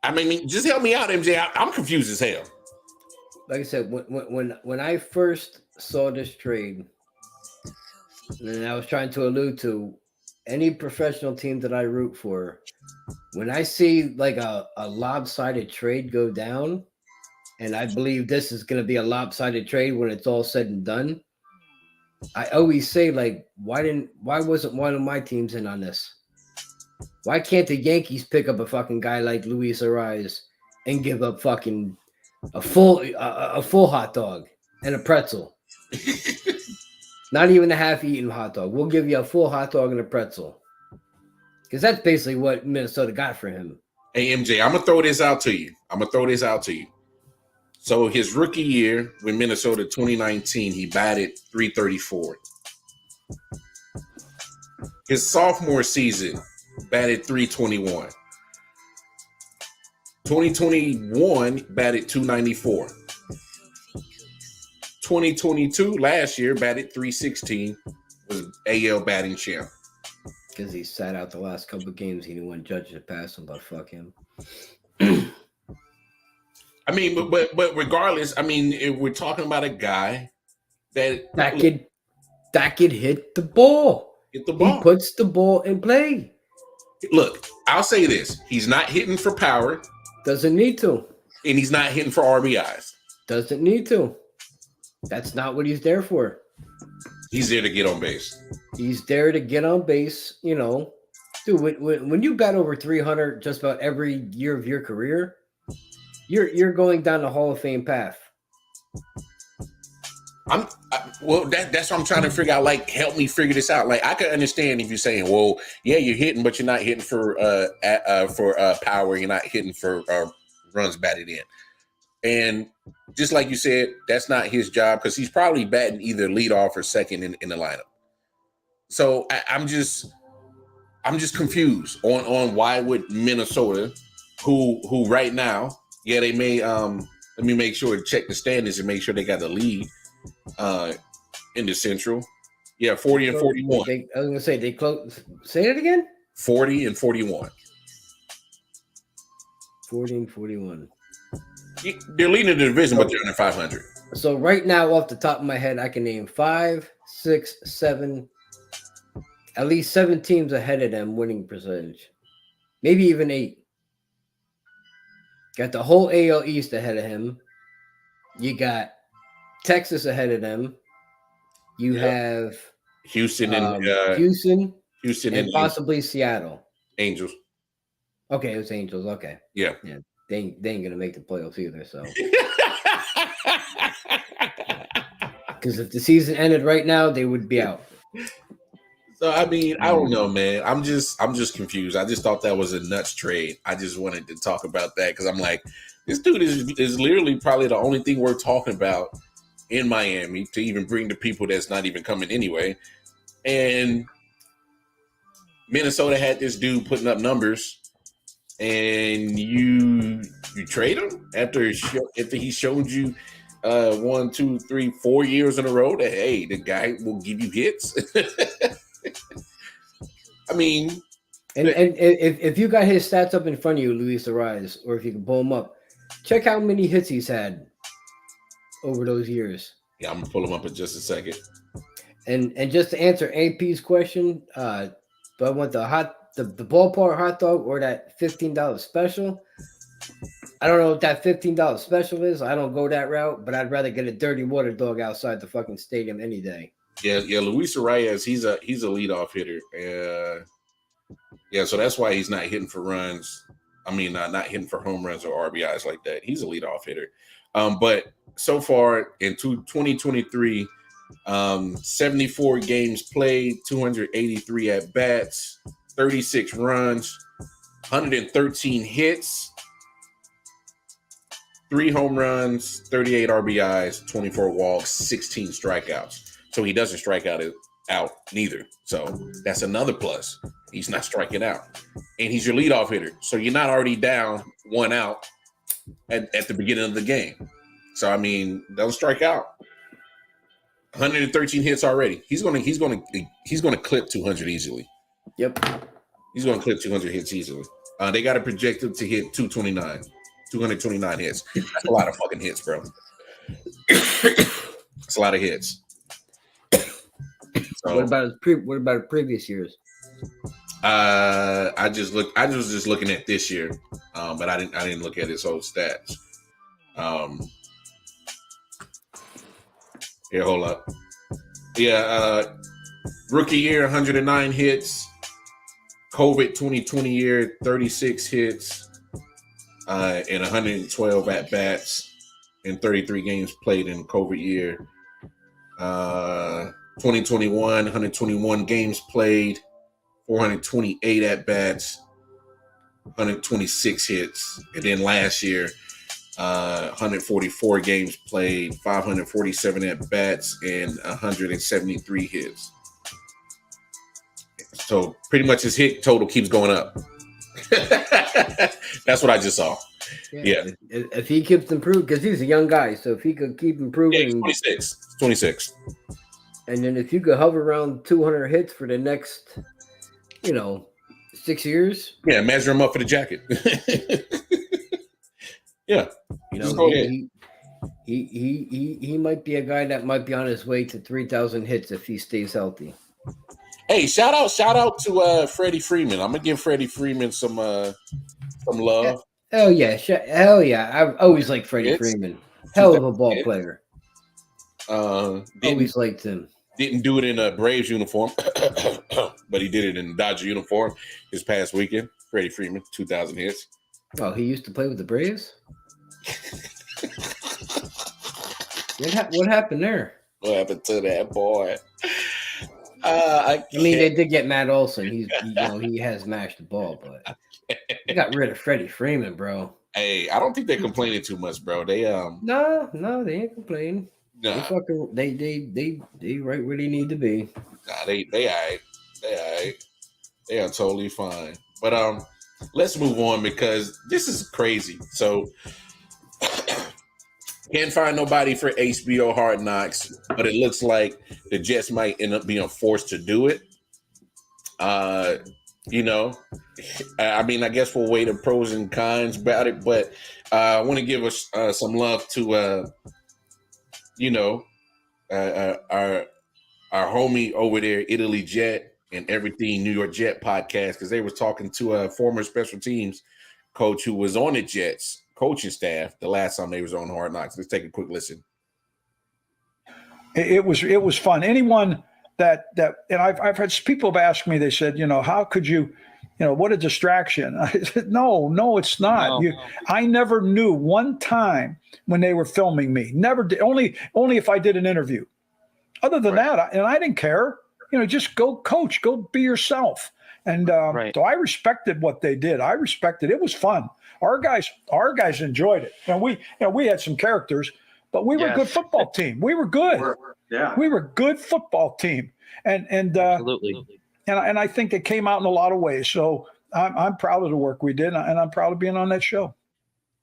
I mean, just help me out, MJ. I'm confused as hell. Like I said, when I first saw this trade, and I was trying to allude to any professional team that I root for, when I see like a lopsided trade go down, and I believe this is going to be a lopsided trade when it's all said and done, I always say, like, why wasn't one of my teams in on this? Why can't the Yankees pick up a fucking guy like Luis Ariz and give up fucking a full hot dog and a pretzel? Not even a half-eaten hot dog. We'll give you a full hot dog and a pretzel. Because that's basically what Minnesota got for him. Hey, MJ, I'm going to throw this out to you. So his rookie year with Minnesota 2019, he batted .334. His sophomore season, batted .321. 2021, batted .294. 2022, last year, batted .316, was AL batting champ. Because he sat out the last couple of games. He didn't want judges to pass him, but fuck him. I mean, but regardless, I mean, if we're talking about a guy that could hit the ball. He puts the ball in play. Look, I'll say this: he's not hitting for power. Doesn't need to. And he's not hitting for RBIs. Doesn't need to. That's not what he's there for. He's there to get on base. He's there to get on base. You know, dude, when you bat over 300 just about every year of your career, you're going down the Hall of Fame path. Well, that's what I'm trying to figure out. Like, help me figure this out. Like, I can understand if you're saying, well, yeah, you're hitting, but you're not hitting for power. You're not hitting for runs batted in. And just like you said, that's not his job, because he's probably batting either leadoff or second in the lineup. So I'm just confused on why would Minnesota, who right now, yeah, they may let me make sure to check the standings and make sure they got the lead in the Central. Yeah, 40 and 41. I was gonna say they close. Say it again. 40 and 41. 40 and 41. They're leading the division, but they're under 500. So right now, off the top of my head, I can name 5, 6, 7, at least 7 teams ahead of them winning percentage. Maybe even 8. Got the whole AL East ahead of him. You got Texas ahead of them. You have Houston and Houston and possibly Seattle. Angels. Okay, it was Angels. Okay. Yeah. They ain't gonna make the playoffs either. So, because if the season ended right now, they would be out. So I mean, I don't know, man. I'm just confused. I just thought that was a nuts trade. I just wanted to talk about that because I'm like, this dude is literally probably the only thing we're talking about in Miami to even bring the people that's not even coming anyway. And Minnesota had this dude putting up numbers, and you trade him after he showed you 1, 2, 3, 4 years in a row that, hey, the guy will give you hits. I mean, and if you got his stats up in front of you, Luis Ariz, or if you can pull him up, check how many hits he's had over those years. Yeah, I'm gonna pull him up in just a second. And just to answer AP's question, do I want the ballpark hot dog or that $15 special? I don't know what that $15 special is. I don't go that route, but I'd rather get a dirty water dog outside the fucking stadium any day. Yeah, Luis Ariz, he's a leadoff hitter. So that's why he's not hitting for runs. I mean, not hitting for home runs or RBIs like that. He's a leadoff hitter. But so far in 2023, 74 games played, 283 at bats, 36 runs, 113 hits, 3 home runs, 38 RBIs, 24 walks, 16 strikeouts. So he doesn't strike out neither. So that's another plus. He's not striking out. And he's your leadoff hitter. So you're not already down 1 out at the beginning of the game. So I mean, don't strike out. 113 hits already. He's gonna clip 200 easily. Yep. He's gonna clip 200 hits easily. They got to project him to hit 229 hits. That's a lot of fucking hits, bro. It's a lot of hits. So, what about previous years? I was just looking at this year, but I didn't look at his whole stats. Here, hold up. Yeah, rookie year, 109 hits. COVID 2020 year, 36 hits, and 112 at bats in 33 games played in COVID year. 2021, 121 games played, 428 at bats, 126 hits, and then last year, 144 games played, 547 at bats, and 173 hits. So pretty much his hit total keeps going up. That's what I just saw. Yeah. If he keeps improving, because he's a young guy, so if he could keep improving, yeah, 26. And then if you could hover around 200 hits for the next, 6 years. Yeah, measure him up for the jacket. Yeah, he might be a guy that might be on his way to 3,000 hits if he stays healthy. Hey, shout out to Freddie Freeman. I'm gonna give Freddie Freeman some love. Hell yeah! I've always liked Freddie Freeman. Hell of a ball player. Always liked him. Didn't do it in a Braves uniform, but he did it in a Dodger uniform this past weekend. Freddie Freeman, 2,000 hits. Oh, he used to play with the Braves? What happened there? What happened to that boy? I mean, they did get Matt Olson. He has mashed the ball, but they got rid of Freddie Freeman, bro. Hey, I don't think they're complaining too much, bro. They No, they ain't complaining. Nah. They right where they need to be. Nah, they all right. They are totally fine. But let's move on because this is crazy. So can't find nobody for HBO Hard Knocks, but it looks like the Jets might end up being forced to do it. I mean, I guess we'll weigh the pros and cons about it, but I want to give us some love to our homie over there, Italy Jet and Everything New York Jet podcast, because they was talking to a former special teams coach who was on the Jets coaching staff the last time they was on Hard Knocks. Let's take a quick listen. It was fun. Anyone that and I've had people have asked me, they said, how could you, what a distraction. I said, no, it's not. No. I never knew one time when they were filming me. Never did. Only if I did an interview. Other than that, I didn't care. Just go coach, go be yourself. And so I respected what they did. I respected it. It was fun. Our guys enjoyed it. And we had some characters, but we were a good football team. We were good. We were a good football team. And absolutely. And I think it came out in a lot of ways. So I'm proud of the work we did, and I'm proud of being on that show.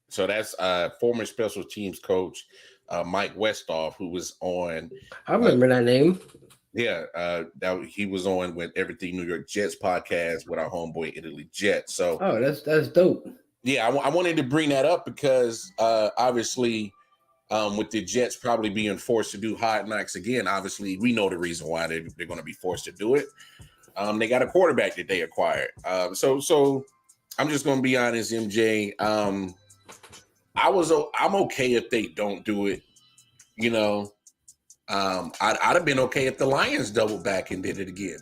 So that's former special teams coach Mike Westhoff, who was on. I remember that name. Yeah, he was on with Everything New York Jets podcast with our homeboy Italy Jet. So that's dope. Yeah, I wanted to bring that up because obviously with the Jets probably being forced to do Hard Knocks again, obviously we know the reason why they're going to be forced to do it. They got a quarterback that they acquired. So I'm just going to be honest, MJ. I'm okay if they don't do it. I'd have been okay if the Lions doubled back and did it again.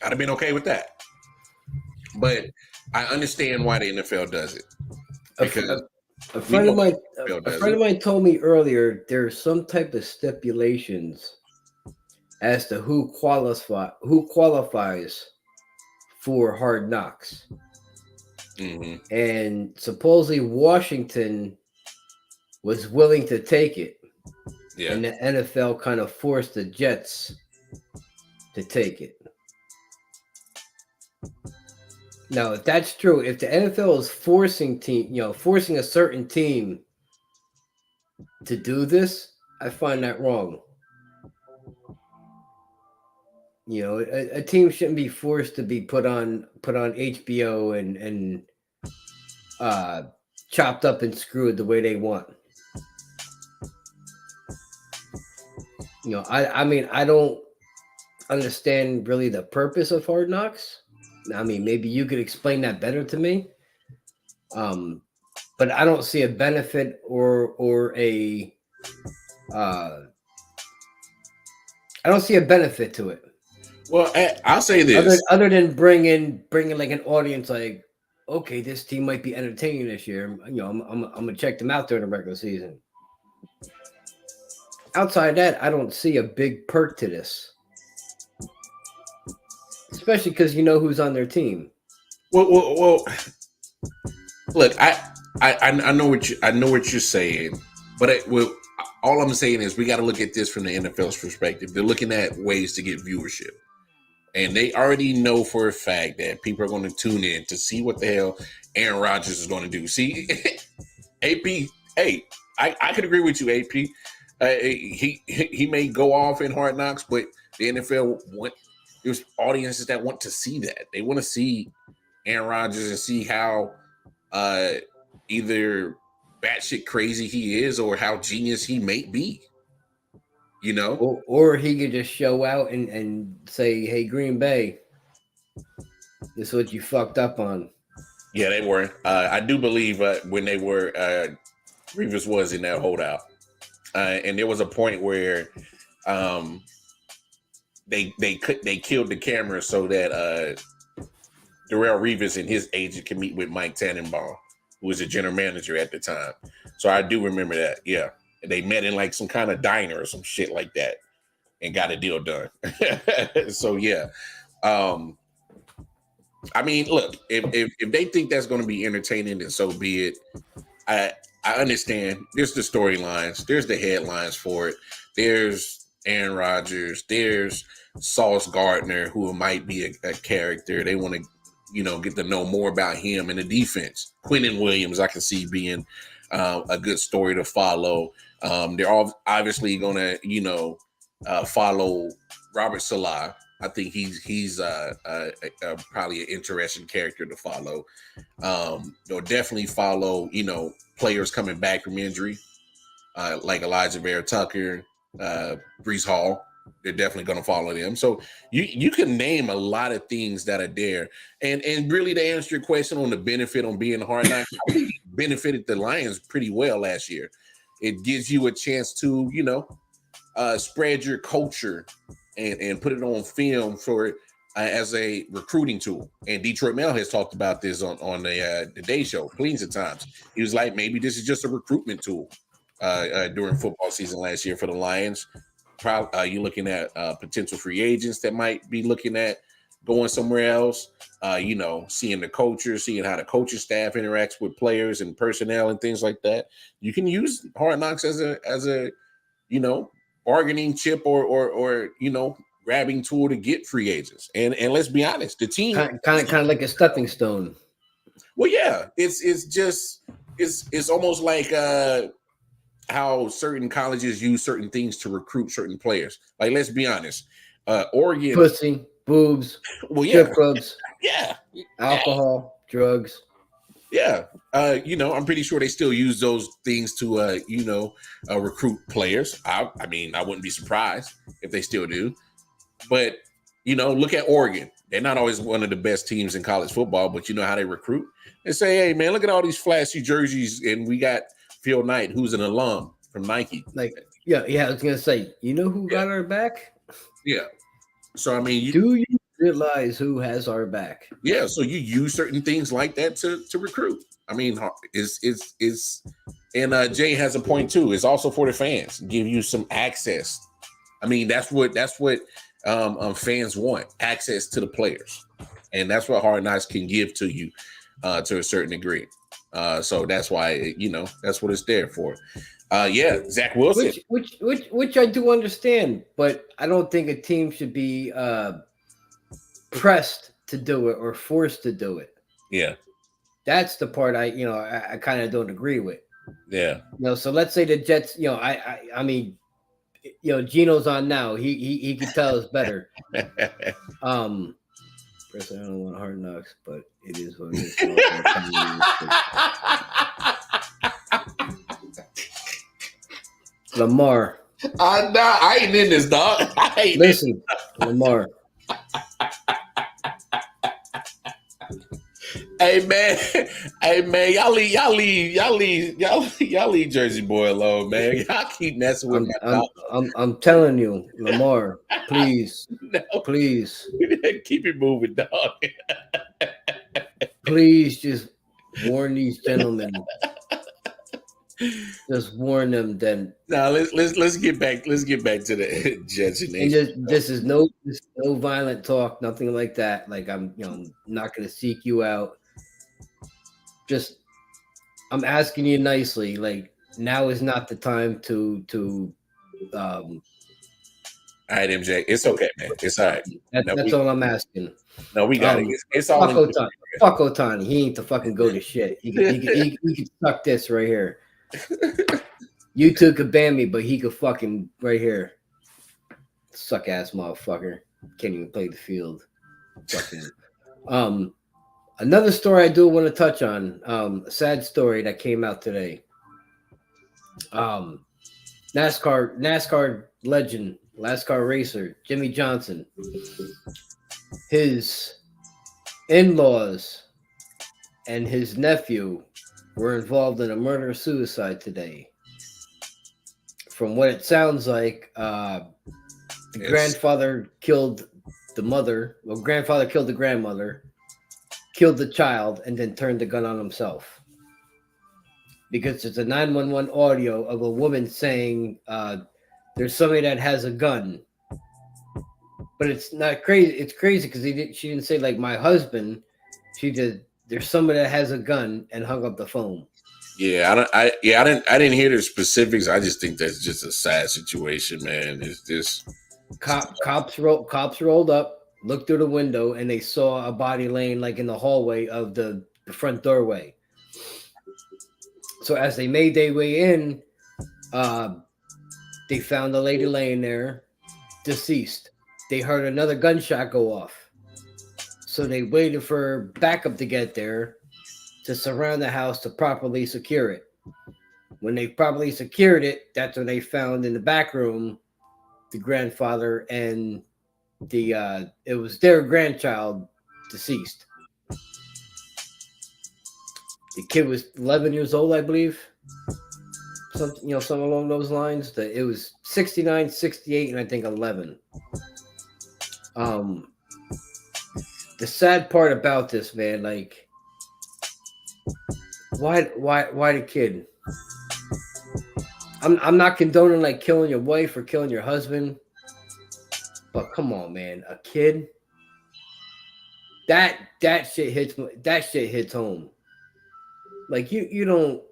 I'd have been okay with that. But I understand why the NFL does it. Because A friend of mine told me earlier there's some type of stipulations as to who qualifies for Hard Knocks. Mm-hmm. And supposedly Washington was willing to take it. Yeah. And the NFL kind of forced the Jets to take it. Now, if that's true, if the NFL is forcing a certain team to do this, I find that wrong. You know, a team shouldn't be forced to be put on HBO and chopped up and screwed the way they want. You know, I mean, I don't understand really the purpose of Hard Knocks. I mean, maybe you could explain that better to me. But I don't see a benefit or a I don't see a benefit to it. Well, I'll say this: other than bringing like an audience, like, okay, this team might be entertaining this year. You know, I'm gonna check them out during the regular season. Outside of that, I don't see a big perk to this, especially because you know who's on their team. Well, look, I know what you're saying, but all I'm saying is we got to look at this from the NFL's perspective. They're looking at ways to get viewership, and they already know for a fact that people are going to tune in to see what the hell Aaron Rodgers is going to do. See, AP, hey, I could agree with you, AP. He may go off in Hard Knocks, but the NFL there's audiences that want to see that. They want to see Aaron Rodgers and see how either batshit crazy he is or how genius he may be. You know? Or he could just show out and say, hey, Green Bay, this is what you fucked up on. Yeah, they were. I do believe when they were Revis was in that holdout. And there was a point where they killed the camera so that Darrelle Revis and his agent can meet with Mike Tannenbaum, who was the general manager at the time. So I do remember that. Yeah, they met in like some kind of diner or some shit like that, and got a deal done. So yeah, I mean, look, if they think that's going to be entertaining, then so be it. I understand. There's the storylines. There's the headlines for it. There's Aaron Rodgers. There's Sauce Gardner, who might be a character. They want to, get to know more about him and the defense. Quinnen Williams, I can see being a good story to follow. They're all obviously going to, follow Robert Salah. I think he's probably an interesting character to follow. They'll definitely follow, players coming back from injury, like Elijah Vera Tucker, Breece Hall. They're definitely going to follow them. So you can name a lot of things that are there. And really, to answer your question on the benefit on being Hard Knocks, I think it benefited the Lions pretty well last year. It gives you a chance to, spread your culture and put it on film for as a recruiting tool. And Detroit Mel has talked about this on the Day Show plenty of times. He was like, maybe this is just a recruitment tool during football season last year for the Lions. Probably you're looking at potential free agents that might be looking at going somewhere else. Seeing the culture, seeing how the coaching staff interacts with players and personnel and things like that. You can use Hard Knocks as a bargaining chip or grabbing tool to get free agents. And let's be honest, the team kind of like a stepping stone. Well, yeah, it's almost like how certain colleges use certain things to recruit certain players. Like, let's be honest, Oregon, pussy, boobs, strip clubs, yeah, alcohol, drugs. Yeah, I'm pretty sure they still use those things to recruit players. I wouldn't be surprised if they still do. But look at Oregon. They're not always one of the best teams in college football, but you know how they recruit? They say, hey man, look at all these flashy jerseys, and we got Phil Knight, who's an alum from Nike. Yeah, I was gonna say, who got our back? Yeah. So do you realize who has our back. Yeah, so you use certain things like that to recruit. I mean, and Jay has a point too. It's also for the fans, give you some access. I mean, that's what fans want, access to the players, and that's what Hard Knocks can give to you to a certain degree. So that's why that's what it's there for. Zach Wilson, which I do understand, but I don't think a team should be pressed to do it or forced to do it. Yeah, that's the part I kind of don't agree with. Yeah, so let's say the Jets. I mean, Gino's on now. He can tell us better. Personally, I don't want Hard Knocks, but it is what it is. Lamar. I ain't in this, dog. Listen, Lamar. Hey man, y'all leave Jersey boy alone, man. Y'all keep messing with I'm telling you, Lamar, please, please keep it moving, dog. Please just warn these gentlemen. Just warn them. Then now let's get back to the Jets and this is no violent talk, nothing like that. Like I'm not going to seek you out. Just I'm asking you nicely. Like now is not the time to. All right, MJ, it's okay, man. It's all right. That's all I'm asking. No, we got it. It's all fuck Otani. Fuck Otani. He ain't the fucking go to shit. He could suck this right here. You two could ban me, but he could fucking right here. Suck ass motherfucker. Can't even play the field. Fucking. Another story I do want to touch on. A sad story that came out today. NASCAR legend, NASCAR racer, Jimmy Johnson. His in-laws and his nephew were involved in a murder-suicide today. From what it sounds like, grandfather killed the mother. Well, grandfather killed the grandmother, killed the child, and then turned the gun on himself. Because there's a 911 audio of a woman saying there's somebody that has a gun. But it's not crazy. It's crazy because she didn't say like my husband. She did. There's somebody that has a gun and hung up the phone. Yeah, I didn't hear the specifics. I just think that's just a sad situation, man. It's just cops rolled up, looked through the window, and they saw a body laying like in the hallway of the front doorway. So as they made their way in, they found the lady laying there, deceased. They heard another gunshot go off. So they waited for backup to get there to surround the house to properly secure it. When they properly secured it, that's when they found in the back room the grandfather and it was their grandchild deceased. The kid was 11 years old, I believe. Something along those lines. It was 69, 68, and I think 11. The sad part about this, man, like, why the kid? I'm not condoning like killing your wife or killing your husband, but come on, man, a kid. That shit hits home. Like you don't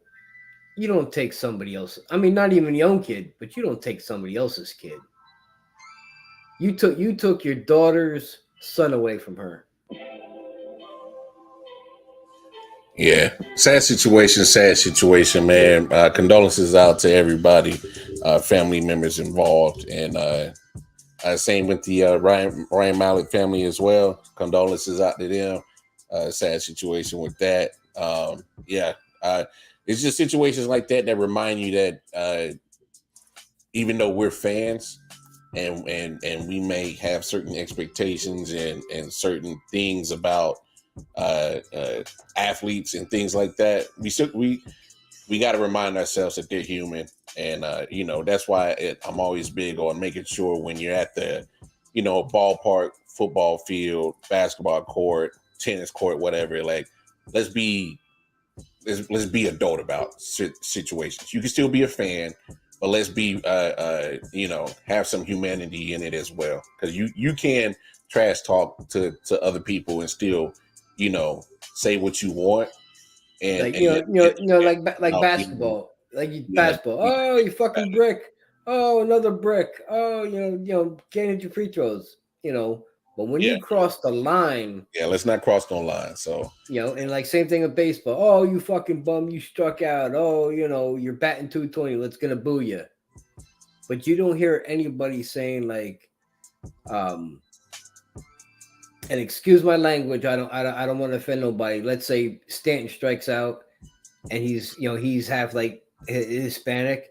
take somebody else. I mean, not even your own kid, but you don't take somebody else's kid. You took your daughter's son away from her. Yeah, sad situation, man. Condolences out to everybody, family members involved, and same with the Ryan Mallett family as well. Condolences out to them. Sad situation with that. It's just situations like that remind you that even though we're fans and we may have certain expectations and certain things about athletes and things like that, we got to remind ourselves that they're human, and that's why I'm always big on making sure when you're at the you know, a ballpark, football field, basketball court, tennis court, whatever. Like, let's be adult about situations. You can still be a fan, but let's be, you know, have some humanity in it as well. Because you can trash talk to other people and still, you know, say what you want. And like like basketball, basketball. Oh, you fucking brick. Oh, another brick. Oh, you know, can't hit your free throws. You know, but when you cross the line, let's not cross the line. So, you know, and like same thing with baseball. Oh, you fucking bum, you struck out. Oh, you know, you're batting 220. Let's gonna boo you. But you don't hear anybody saying like, and excuse my language. I don't want to offend nobody. Let's say Stanton strikes out, and he's half like Hispanic.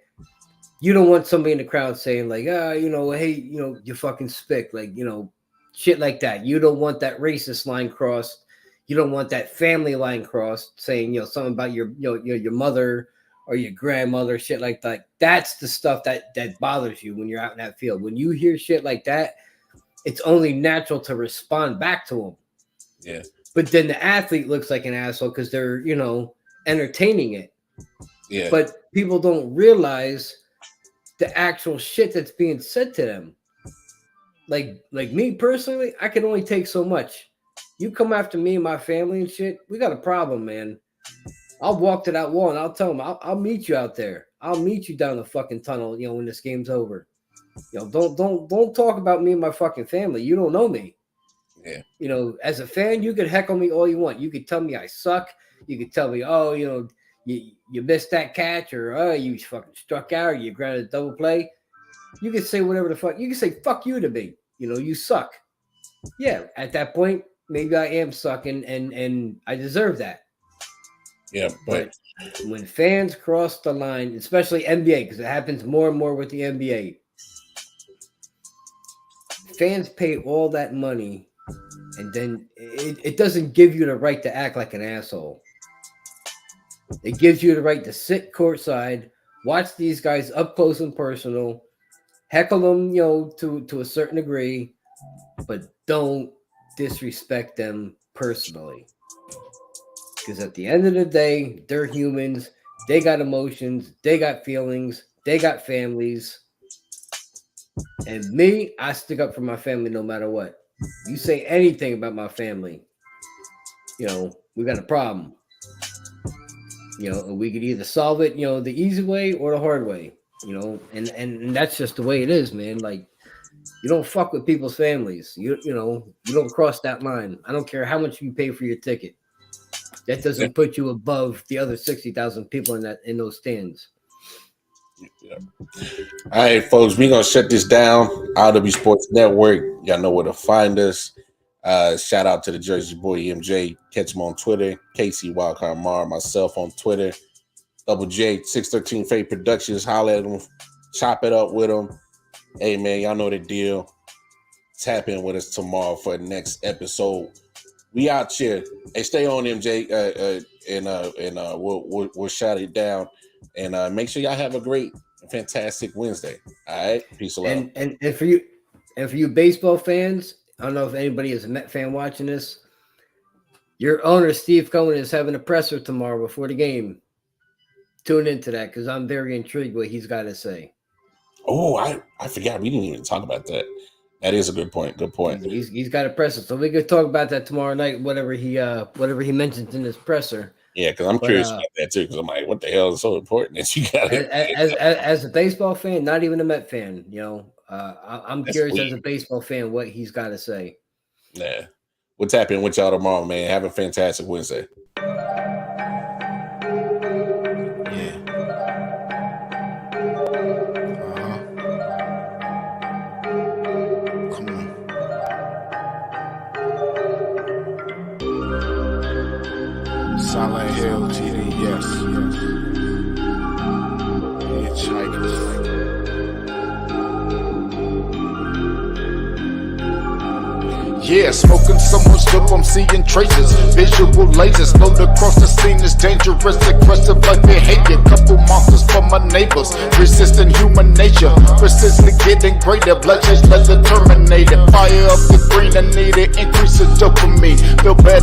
You don't want somebody in the crowd saying like, you know, hey, you know, you fucking spick, like, you know, shit like that. You don't want that racist line crossed. You don't want that family line crossed, saying, you know, something about your mother or your grandmother, shit like that. That's the stuff that bothers you when you're out in that field. When you hear shit like that, it's only natural to respond back to them. Yeah. But then the athlete looks like an asshole because they're, you know, entertaining it. Yeah. But people don't realize the actual shit that's being said to them. Like me personally, I can only take so much. You come after me and my family and shit, we got a problem, man. I'll walk to that wall and I'll tell them, I'll meet you out there. I'll meet you down the fucking tunnel, you know, when this game's over. You know, don't talk about me and my fucking family. You don't know me. Yeah. You know, as a fan, you could heckle me all you want. You could tell me I suck. You could tell me, oh, you know, you missed that catch, or oh, you fucking struck out, or you grounded a double play. You can say whatever the fuck. You can say fuck you to me. You know, you suck. Yeah, at that point, maybe I am sucking, and I deserve that. Yeah, but when fans cross the line, especially NBA, because it happens more and more with the NBA, fans pay all that money, and then it doesn't give you the right to act like an asshole. It gives you the right to sit courtside, watch these guys up close and personal, heckle them, you know, to a certain degree, but don't disrespect them personally. Because at the end of the day, they're humans. They got emotions. They got feelings. They got families. And me, I stick up for my family no matter what. You say anything about my family, you know, we got a problem. You know, we could either solve it, you know, the easy way or the hard way, you know, and that's just the way it is, man. Like, you don't fuck with people's families. You know, you don't cross that line. I don't care how much you pay for your ticket. That doesn't put you above the other 60,000 people in those stands. Yeah. All right, folks, we're gonna shut this down. I.O.W. Sports Network. Y'all know where to find us. Shout out to the Jersey boy MJ. Catch him on Twitter. KC Wildcard Mar. Myself on Twitter. Double J 613 Fate Productions. Holler at them. Chop it up with them. Hey man, y'all know the deal. Tap in with us tomorrow for the next episode. We out here. Hey, stay on MJ. And we'll shout it down. And make sure y'all have a great, fantastic Wednesday. All right. Peace and love. And for you baseball fans, I don't know if anybody is a Met fan watching this. Your owner, Steve Cohen, is having a presser tomorrow before the game. Tune into that because I'm very intrigued what he's got to say. Oh, I forgot. We didn't even talk about that. That is a good point. Good point. He's got a presser, so we could talk about that tomorrow night. Whatever he mentions in his presser. Yeah, because I'm curious about that too. Because I'm like, what the hell is so important that you got it? As a baseball fan, not even a Met fan, you know, I'm curious weird. As a baseball fan what he's got to say. Yeah, we'll tap in with y'all tomorrow, man. Have a fantastic Wednesday. Silent Hill TD, yes. Hitchhikers. Yeah, smoking so much dope, I'm seeing traces. Visual lasers, load across the scene is dangerous, aggressive like behavior. Couple monsters from my neighbors, resisting human nature. persistently getting greater. Blood just let the terminator. Fire up the green, I need it, increase the dopamine. Feel better.